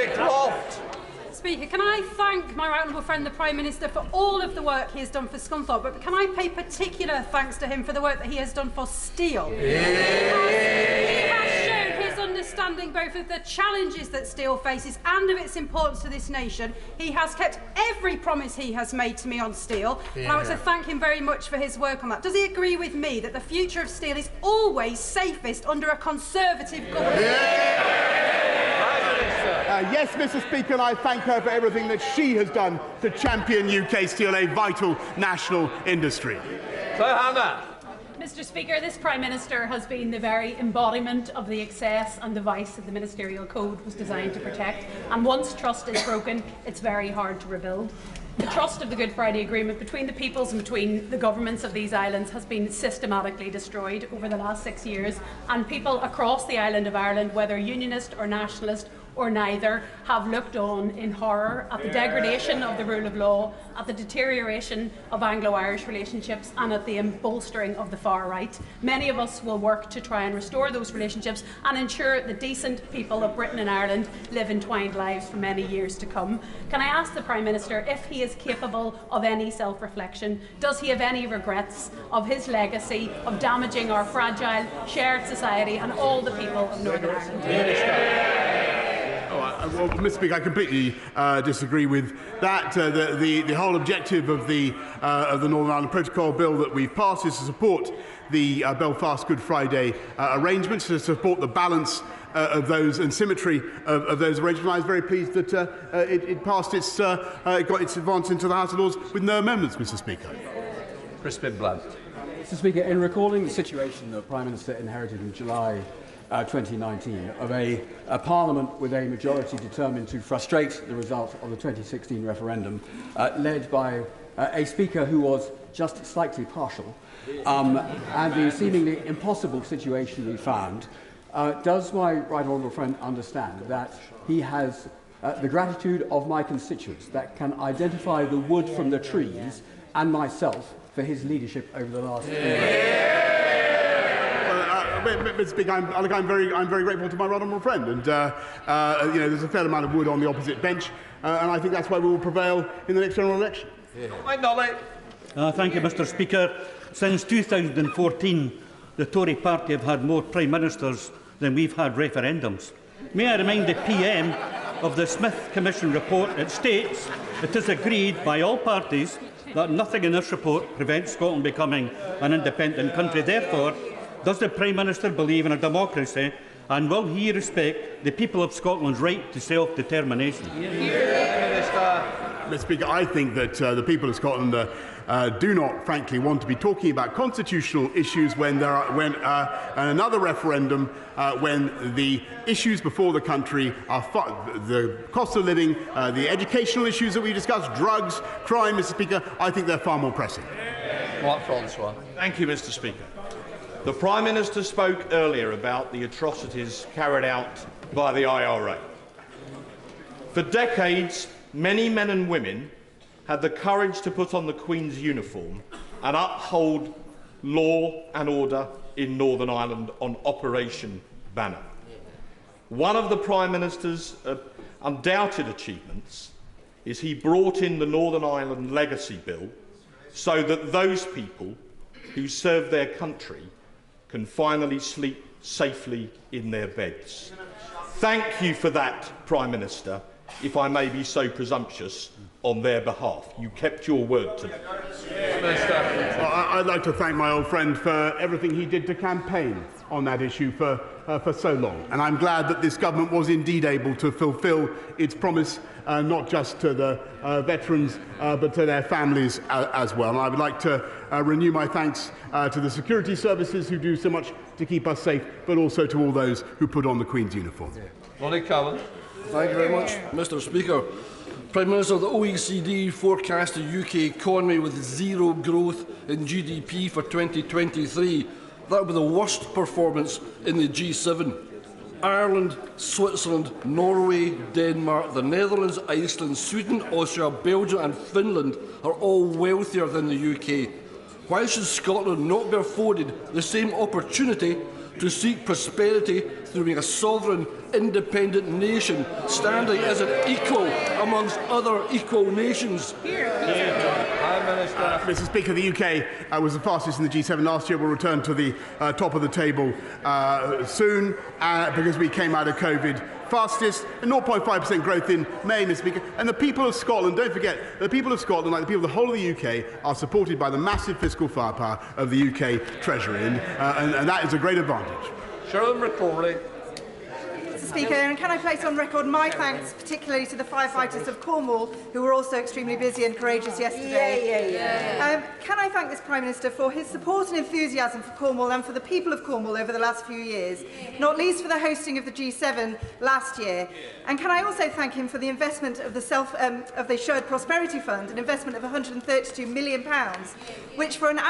Speaker 5: Speaker, can I thank my right honourable friend, the Prime Minister, for all of the work he has done for Scunthorpe, but can I pay particular thanks to him for the work that he has done for steel? He has shown his understanding both of the challenges that steel faces and of its importance to this nation. He has kept every promise he has made to me on steel, and I want to thank him very much for his work on that. Does he agree with me that the future of steel is always safest under a Conservative government?
Speaker 13: Yes, Mr. Speaker, and I thank her for everything that she has done to champion UK steel, a vital national industry.
Speaker 6: So, Hannah.
Speaker 7: Mr. Speaker, this Prime Minister has been the very embodiment of the excess and the vice that the Ministerial Code was designed to protect. And once trust is broken, it's very hard to rebuild. The trust of the Good Friday Agreement between the peoples and between the governments of these islands has been systematically destroyed over the last 6 years, and people across the island of Ireland, whether unionist or nationalist or neither, have looked on in horror at the degradation of the rule of law, at the deterioration of Anglo-Irish relationships and at the bolstering of the far right. Many of us will work to try and restore those relationships and ensure the decent people of Britain and Ireland live entwined lives for many years to come. Can I ask the Prime Minister if he is capable of any self-reflection? Does he have any regrets of his legacy of damaging our fragile, shared society and all the people of Northern Ireland?
Speaker 13: Well, Mr. Speaker, I completely disagree with that. The whole objective of the Northern Ireland Protocol Bill that we've passed is to support the Belfast Good Friday arrangements, to support the balance of those and symmetry of those arrangements. I was very pleased that it passed it got its advance into the House of Lords with no amendments, Mr. Speaker.
Speaker 2: Crispin Blunt.
Speaker 8: Mr. Speaker, in recalling the situation the Prime Minister inherited in July 2019 of a Parliament with a majority determined to frustrate the result of the 2016 referendum, led by a Speaker who was just slightly partial, and the seemingly impossible situation we found, does my right honourable friend understand that he has the gratitude of my constituents that can identify the wood from the trees and myself for his leadership over the last few years?
Speaker 13: Mr. Speaker, I'm very grateful to my right honourable friend, and there's a fair amount of wood on the opposite bench, and I think that's why we will prevail in the next general election.
Speaker 9: Thank you, Mr. Speaker. Since 2014, the Tory party have had more Prime Ministers than we've had referendums. May I remind the PM of the Smith Commission report? It states it is agreed by all parties that nothing in this report prevents Scotland becoming an independent country. Therefore, does the Prime Minister believe in a democracy, and will he respect the people of Scotland's right to self-determination?
Speaker 13: Mr. Speaker, I think that the people of Scotland do not, frankly, want to be talking about constitutional issues when another referendum, when the issues before the country are the cost of living, the educational issues that we discussed, drugs, crime, Mr. Speaker. I think they're far more pressing.
Speaker 2: Mark Francois.
Speaker 26: Thank you, Mr. Speaker. The Prime Minister spoke earlier about the atrocities carried out by the IRA. For decades, many men and women had the courage to put on the Queen's uniform and uphold law and order in Northern Ireland on Operation Banner. One of the Prime Minister's undoubted achievements is he brought in the Northern Ireland Legacy Bill so that those people who serve their country can finally sleep safely in their beds. Thank you for that, Prime Minister, if I may be so presumptuous, on their behalf. You kept your word to them.
Speaker 13: Well, I'd like to thank my old friend for everything he did to campaign on that issue for so long. And I'm glad that this government was indeed able to fulfil its promise, not just to the veterans, but to their families as well. And I would like to renew my thanks to the security services who do so much to keep us safe, but also to all those who put on the Queen's uniform.
Speaker 2: Ronnie Cowan.
Speaker 27: Thank you very much, Mr. Speaker. Prime Minister, the OECD forecast the UK economy with zero growth in GDP for 2023. That would be the worst performance in the G7. Ireland, Switzerland, Norway, Denmark, the Netherlands, Iceland, Sweden, Austria, Belgium and Finland are all wealthier than the UK. Why should Scotland not be afforded the same opportunity to seek prosperity through being a sovereign, independent nation, standing as an equal amongst other equal nations.
Speaker 13: Mr. Speaker, the UK was the fastest in the G7 last year. We'll return to the top of the table soon because we came out of COVID fastest, and 0.5% growth in May, Mr. Speaker. And the people of Scotland, don't forget, the people of Scotland, like the people of the whole of the UK, are supported by the massive fiscal firepower of the UK Treasury, and that is a great advantage.
Speaker 2: Sharon McCorley.
Speaker 1: Mr. Speaker, and can I place on record my thanks particularly to the firefighters of Cornwall, who were also extremely busy and courageous yesterday. Can I thank this Prime Minister for his support and enthusiasm for Cornwall and for the people of Cornwall over the last few years, not least for the hosting of the G7 last year. And can I also thank him for the investment of the Shared Prosperity Fund, an investment of £132 million, which for an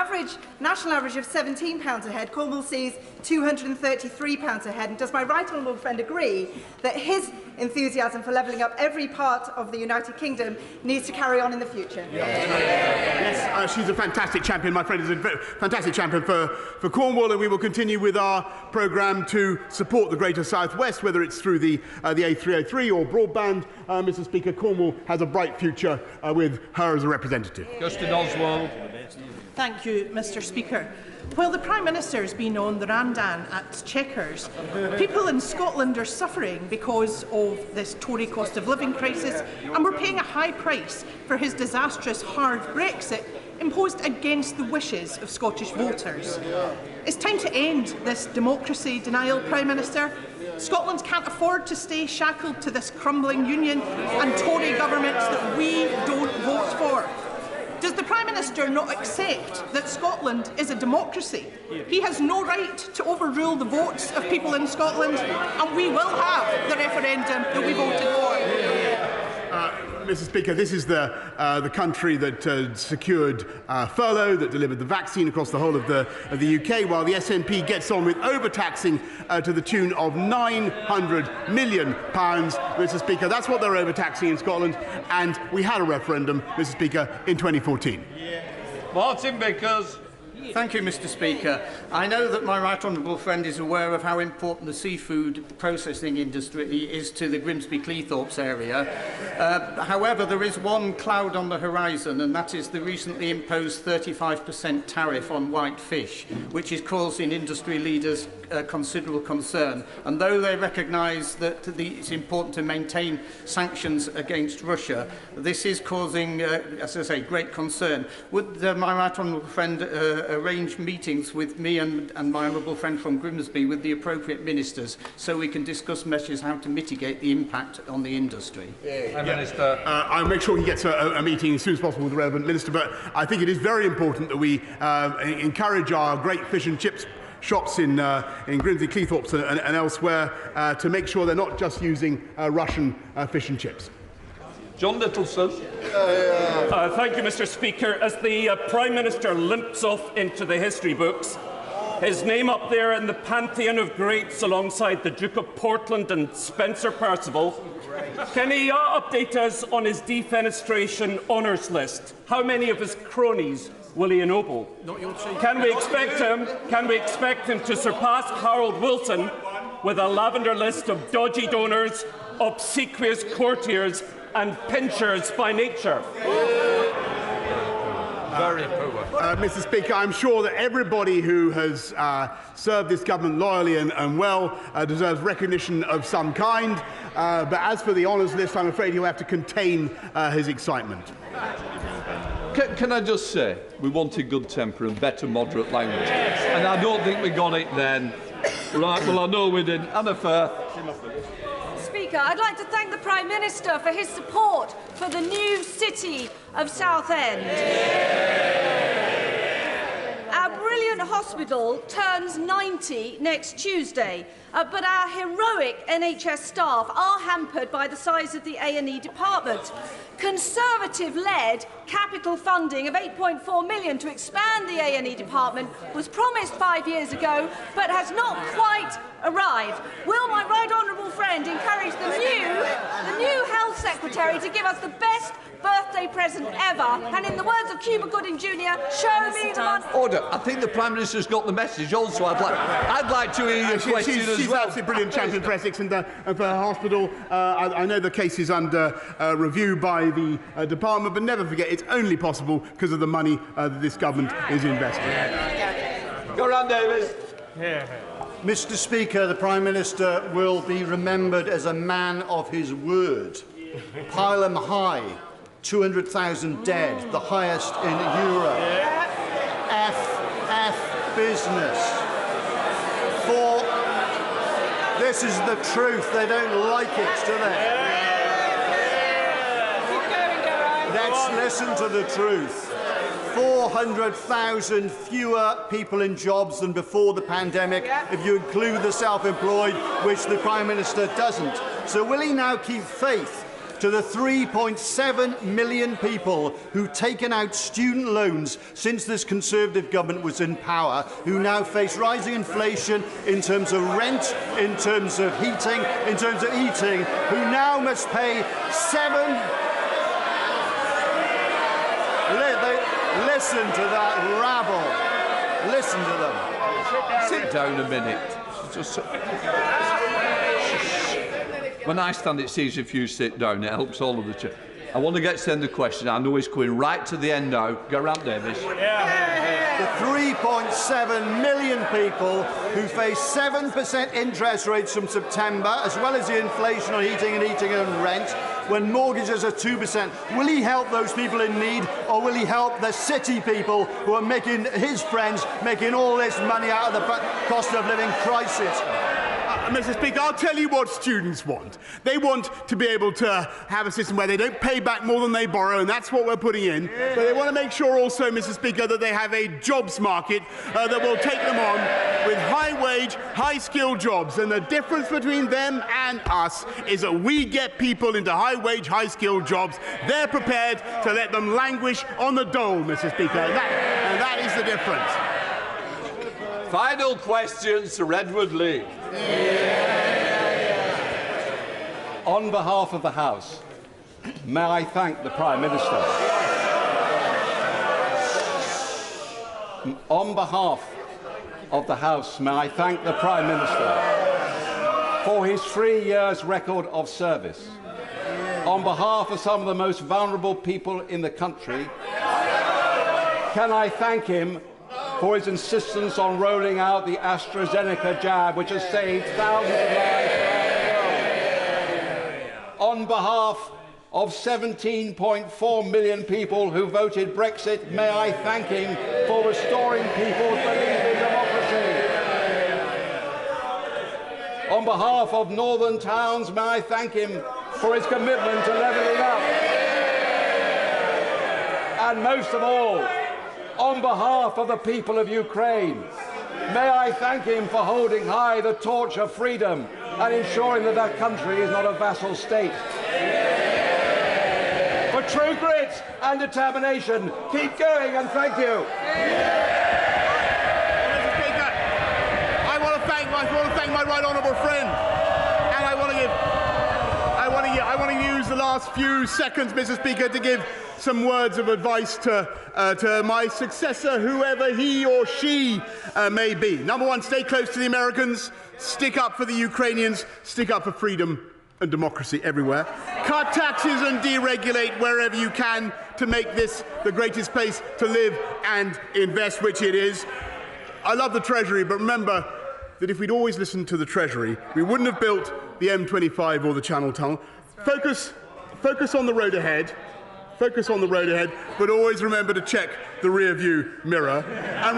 Speaker 1: national average of £17 a head, Cornwall sees £233 a head. And does my right honourable friend agree that his enthusiasm for levelling up every part of the United Kingdom needs to carry on in the future?
Speaker 13: Yes, she's a fantastic champion. My friend is a fantastic champion for Cornwall, and we will continue with our programme to support the Greater South West, whether it's through the A303 or broadband. Mr. Speaker, Cornwall has a bright future with her as a representative.
Speaker 2: Justin Oswald.
Speaker 25: Thank you, Mr. Speaker. While the Prime Minister has been on the Randan at Chequers, people in Scotland are suffering because of this Tory cost of living crisis, and we're paying a high price for his disastrous hard Brexit imposed against the wishes of Scottish voters. It's time to end this democracy denial, Prime Minister. Scotland can't afford to stay shackled to this crumbling union and Tory governments that we don't vote for. Does the Prime Minister not accept that Scotland is a democracy? He has no right to overrule the votes of people in Scotland, and we will have the referendum that we voted for.
Speaker 13: Mr. Speaker, this is the country that secured furlough, that delivered the vaccine across the whole of the UK, while the SNP gets on with overtaxing to the tune of £900 million, Mr. Speaker. That's what they're overtaxing in Scotland, and we had a referendum, Mr. Speaker, in 2014.
Speaker 2: Martin Vickers.
Speaker 4: Thank you, Mr. Speaker. I know that my right honourable friend is aware of how important the seafood processing industry is to the Grimsby-Cleethorpes area. However, there is one cloud on the horizon, and that is the recently imposed 35% tariff on white fish, which is causing industry leaders considerable concern. And though they recognise that it's important to maintain sanctions against Russia, this is causing, as I say, great concern. Would my right honourable friend arrange meetings with me and my honourable friend from Grimsby with the appropriate ministers so we can discuss measures how to mitigate the impact on the industry?
Speaker 2: Minister.
Speaker 13: I'll make sure he gets a meeting as soon as possible with the relevant minister, but I think it is very important that we encourage our great fish and chips shops in Grimsby, Cleethorpes and elsewhere to make sure they're not just using Russian fish and chips.
Speaker 2: John Littleson.
Speaker 6: Thank you, Mr. Speaker. As the Prime Minister limps off into the history books, his name up there in the pantheon of greats alongside the Duke of Portland and Spencer Perceval, can he update us on his defenestration honours list? How many of his cronies will he ennoble? Can we expect him to surpass Harold Wilson with a lavender list of dodgy donors, obsequious courtiers and pinchers by nature?
Speaker 2: Very poor.
Speaker 13: Mr. Speaker, I'm sure that everybody who has served this government loyally and well deserves recognition of some kind. But as for the honours list, I'm afraid he'll have to contain his excitement.
Speaker 2: Can I just say, we wanted good temper and better moderate language, and I don't think we got it then. Right, well, I know we didn't. Anna Firth.
Speaker 10: Speaker, I'd like to thank the Prime Minister for his support for the new city of Southend. Our brilliant hospital turns 90 next Tuesday, but our heroic NHS staff are hampered by the size of the A&E department. Conservative-led capital funding of £8.4 million to expand the A&E department was promised 5 years ago, but has not quite arrived. Will my right honourable friend encourage the new health Health Secretary to give us the best birthday present ever, and in the words of Cuba Gooding Jr., show me the money.
Speaker 2: Order. I think the Prime Minister's got the message also. I'd like to hear your question as well.
Speaker 13: She's absolutely brilliant champion for Essex and for her hospital. I know the case is under review by the department, but never forget it's only possible because of the money that this government is investing.
Speaker 2: Go round, Davis.
Speaker 11: Mr. Speaker, the Prime Minister will be remembered as a man of his word. Pile high, 200,000 dead, the highest in Europe. FF business. This is the truth. They don't like it, do they? Let's listen to the truth. 400,000 fewer people in jobs than before the pandemic, if you include the self-employed, which the Prime Minister doesn't. So will he now keep faith to the 3.7 million people who've taken out student loans since this Conservative government was in power, who now face rising inflation in terms of rent, in terms of heating, in terms of eating, who now must pay Listen to that rabble. Listen to them.
Speaker 2: Sit down a minute. Just when I stand, it sees if you sit down. It helps all of the chairs. I want to send the question. I know it's going right to the end now. Go round, Davis.
Speaker 11: The 3.7 million people who face 7% interest rates from September, as well as the inflation on heating and eating and rent, when mortgages are 2%. Will he help those people in need, or will he help the city people who are making his friends making all this money out of the cost of living crisis?
Speaker 13: Mr. Speaker, I'll tell you what students want. They want to be able to have a system where they don't pay back more than they borrow, and that's what we're putting in. But they want to make sure also, Mr. Speaker, that they have a jobs market that will take them on with high-wage, high-skilled jobs. And the difference between them and us is that we get people into high-wage, high-skilled jobs. They're prepared to let them languish on the dole, Mr. Speaker. And that is the difference.
Speaker 2: Final question, Sir Edward Lee.
Speaker 8: On behalf of the House, may I thank the Prime Minister. On behalf of the House, may I thank the Prime Minister for his 3 years' record of service. On behalf of some of the most vulnerable people in the country, can I thank him for his insistence on rolling out the AstraZeneca jab, which has saved thousands of lives around the world. On behalf of 17.4 million people who voted Brexit, may I thank him for restoring people's belief in democracy. On behalf of northern towns, may I thank him for his commitment to levelling up. And most of all, on behalf of the people of Ukraine, may I thank him for holding high the torch of freedom and ensuring that that country is not a vassal state. For true grit and determination, keep going, and thank you.
Speaker 13: Mr. Speaker, I want to thank my right honourable friend, and I want to use the last few seconds, Mr. Speaker, to give some words of advice to my successor, whoever he or she may be. Number one, stay close to the Americans, stick up for the Ukrainians, stick up for freedom and democracy everywhere. Cut taxes and deregulate wherever you can to make this the greatest place to live and invest, which it is. I love the Treasury, but remember that if we'd always listened to the Treasury, we wouldn't have built the M25 or the Channel Tunnel. Focus on the road ahead. Focus on the road ahead, but always remember to check the rear-view mirror. And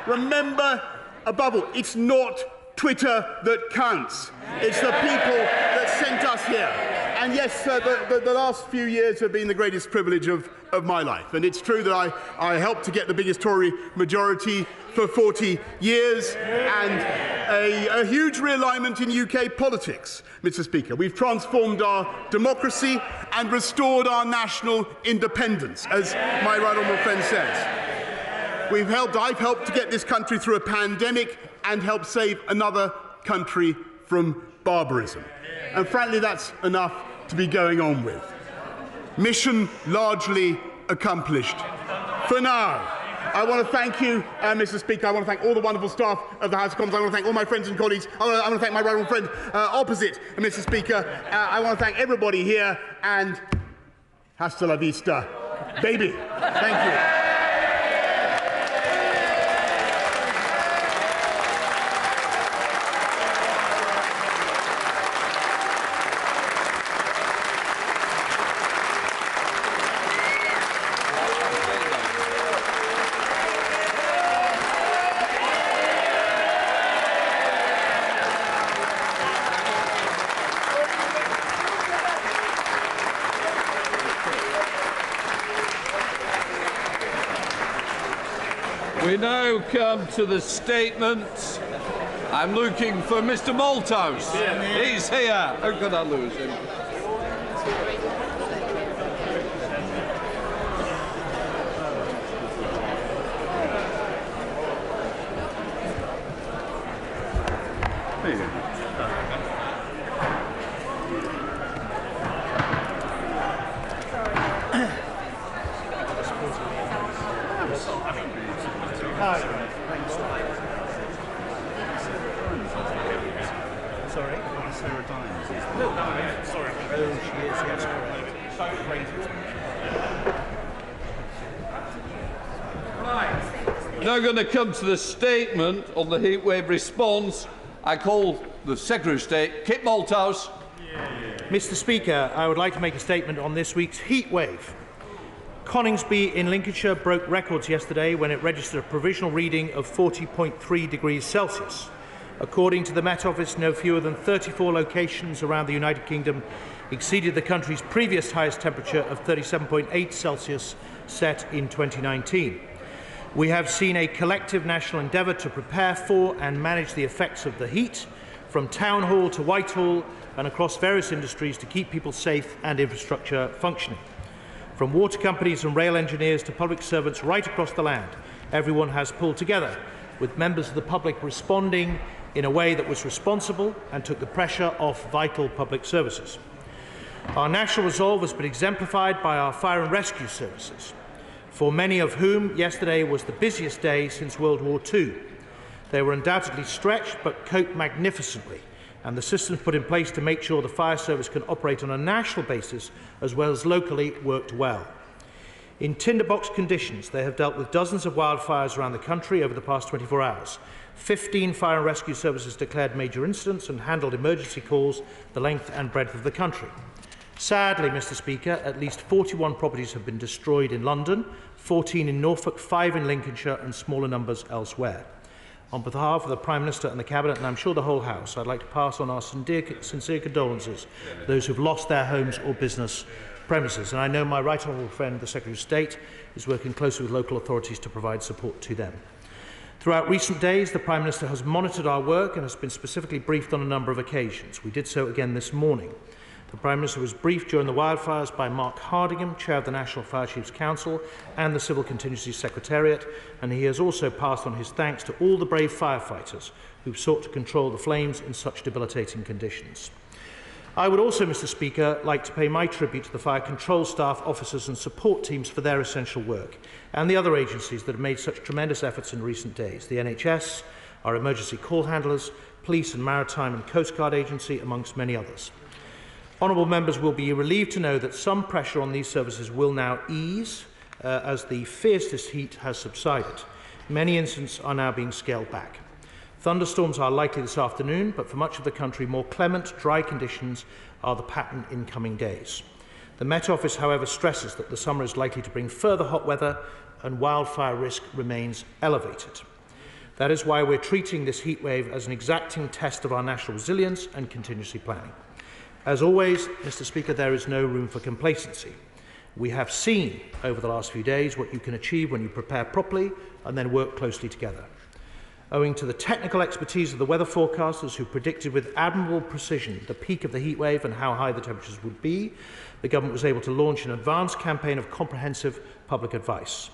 Speaker 13: remember, above all, it's not Twitter that counts. It's the people that sent us here. And yes, the last few years have been the greatest privilege of my life. And it's true that I helped to get the biggest Tory majority for 40 years and a huge realignment in UK politics, Mr. Speaker. We've transformed our democracy and restored our national independence, as my right honourable friend says. I've helped to get this country through a pandemic and helped save another country from barbarism. And frankly, that's enough to be going on with. Mission largely accomplished. For now, I want to thank you, Mr. Speaker. I want to thank all the wonderful staff of the House of Commons. I want to thank all my friends and colleagues. I want to thank my right honourable friend opposite, Mr. Speaker. I want to thank everybody here, and hasta la vista, baby. Thank you.
Speaker 2: We now come to the statements. I'm looking for Mr. Malthouse. He's here. How could I lose him? Now going to come to the statement on the heatwave response. I call the Secretary of State, Kit Malthouse.
Speaker 12: Mr. Speaker, I would like to make a statement on this week's heatwave. Coningsby in Lincolnshire broke records yesterday when it registered a provisional reading of 40.3 degrees Celsius. According to the Met Office, no fewer than 34 locations around the United Kingdom exceeded the country's previous highest temperature of 37.8 Celsius set in 2019. We have seen a collective national endeavour to prepare for and manage the effects of the heat, from Town Hall to Whitehall and across various industries to keep people safe and infrastructure functioning. From water companies and rail engineers to public servants right across the land, everyone has pulled together, with members of the public responding in a way that was responsible and took the pressure off vital public services. Our national resolve has been exemplified by our fire and rescue services, for many of whom yesterday was the busiest day since World War II. They were undoubtedly stretched but coped magnificently, and the systems put in place to make sure the fire service can operate on a national basis as well as locally worked well. In tinderbox conditions, they have dealt with dozens of wildfires around the country over the past 24 hours. 15 fire and rescue services declared major incidents and handled emergency calls the length and breadth of the country. Sadly, Mr. Speaker, at least 41 properties have been destroyed in London, 14 in Norfolk, 5 in Lincolnshire and smaller numbers elsewhere. On behalf of the Prime Minister and the Cabinet, and I'm sure the whole House, I'd like to pass on our sincere condolences to those who have lost their homes or business premises. And I know my right honourable friend, the Secretary of State, is working closely with local authorities to provide support to them. Throughout recent days, the Prime Minister has monitored our work and has been specifically briefed on a number of occasions. We did so again this morning. The Prime Minister was briefed during the wildfires by Mark Hardingham, Chair of the National Fire Chiefs Council and the Civil Contingency Secretariat, and he has also passed on his thanks to all the brave firefighters who sought to control the flames in such debilitating conditions. I would also, Mr. Speaker, like to pay my tribute to the fire control staff, officers and support teams for their essential work, and the other agencies that have made such tremendous efforts in recent days, the NHS, our emergency call handlers, Police and Maritime and Coast Guard Agency, amongst many others. Honourable members will be relieved to know that some pressure on these services will now ease as the fiercest heat has subsided. Many incidents are now being scaled back. Thunderstorms are likely this afternoon, but for much of the country, more clement, dry conditions are the pattern in coming days. The Met Office, however, stresses that the summer is likely to bring further hot weather and wildfire risk remains elevated. That is why we're treating this heatwave as an exacting test of our national resilience and contingency planning. As always, Mr. Speaker, there is no room for complacency. We have seen over the last few days what you can achieve when you prepare properly and then work closely together. Owing to the technical expertise of the weather forecasters who predicted with admirable precision the peak of the heatwave and how high the temperatures would be, the government was able to launch an advanced campaign of comprehensive public advice.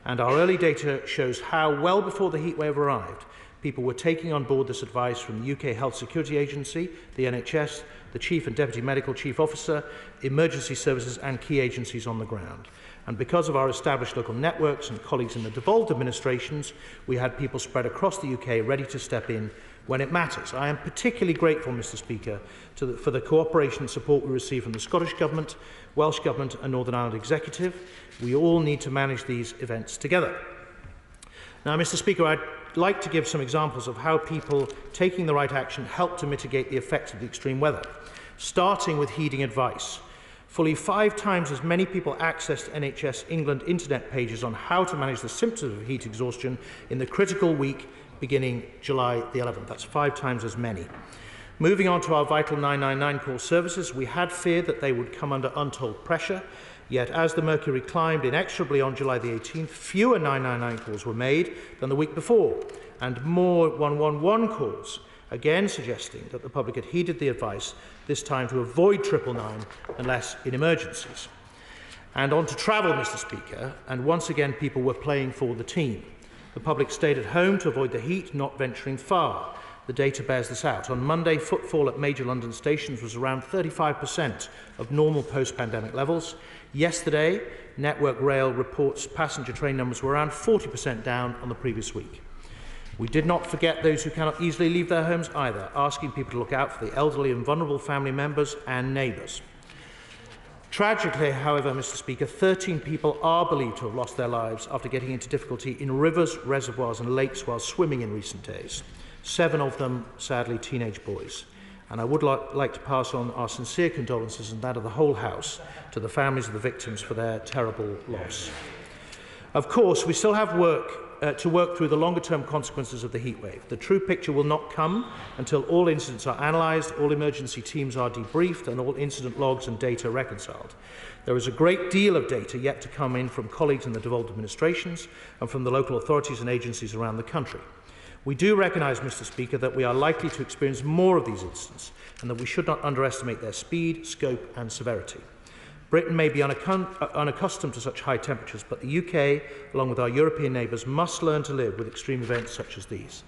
Speaker 12: And our early data shows how, well before the heatwave arrived, People were taking on board this advice from the UK Health Security Agency, the NHS, the Chief and Deputy Medical Chief Officer, emergency services and key agencies on the ground. And because of our established local networks and colleagues in the devolved administrations, we had people spread across the UK ready to step in when it matters. I am particularly grateful, Mr Speaker, for the cooperation and support we receive from the Scottish Government, Welsh Government and Northern Ireland Executive. We all need to manage these events together. Now, Mr Speaker, I'd like to give some examples of how people taking the right action help to mitigate the effects of the extreme weather, starting with heeding advice. Fully 5 times as many people accessed NHS England internet pages on how to manage the symptoms of heat exhaustion in the critical week beginning July the 11th. That's 5 times as many. Moving on to our vital 999 call services, we had feared that they would come under untold pressure, yet as the mercury climbed inexorably on July the 18th, fewer 999 calls were made than the week before, and more 111 calls, again suggesting that the public had heeded the advice, this time to avoid 999 unless in emergencies. And on to travel, Mr Speaker, and once again people were playing for the team. The public stayed at home to avoid the heat, not venturing far. The data bears this out. On Monday, footfall at major London stations was around 35% of normal post-pandemic levels. Yesterday, Network Rail reports passenger train numbers were around 40% down on the previous week. We did not forget those who cannot easily leave their homes either, asking people to look out for the elderly and vulnerable family members and neighbours. Tragically, however, Mr Speaker, 13 people are believed to have lost their lives after getting into difficulty in rivers, reservoirs and lakes while swimming in recent days. 7 of them, sadly, teenage boys. And I would like to pass on our sincere condolences and that of the whole House to the families of the victims for their terrible loss. Of course, we still have to work through the longer-term consequences of the heatwave. The true picture will not come until all incidents are analysed, all emergency teams are debriefed and all incident logs and data reconciled. There is a great deal of data yet to come in from colleagues in the devolved administrations and from the local authorities and agencies around the country. We do recognise, Mr Speaker, that we are likely to experience more of these incidents and that we should not underestimate their speed, scope and severity. Britain may be unaccustomed to such high temperatures, but the UK, along with our European neighbours, must learn to live with extreme events such as these.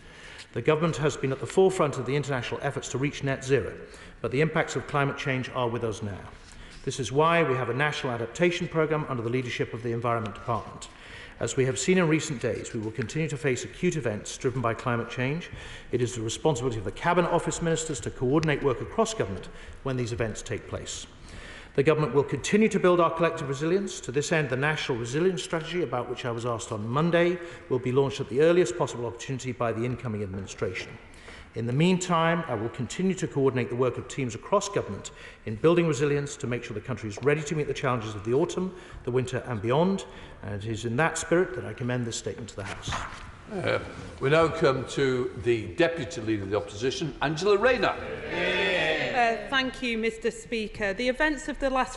Speaker 12: The government has been at the forefront of the international efforts to reach net zero, but the impacts of climate change are with us now. This is why we have a national adaptation programme under the leadership of the Environment Department. As we have seen in recent days, we will continue to face acute events driven by climate change. It is the responsibility of the Cabinet Office Ministers to coordinate work across government when these events take place. The Government will continue to build our collective resilience. To this end, the National Resilience Strategy, about which I was asked on Monday, will be launched at the earliest possible opportunity by the incoming administration. In the meantime, I will continue to coordinate the work of teams across government in building resilience to make sure the country is ready to meet the challenges of the autumn, the winter and beyond, and it is in that spirit that I commend this statement to the House.
Speaker 2: We now come to the Deputy Leader of the Opposition, Angela Rayner.
Speaker 14: Thank you, Mr Speaker. The events of the last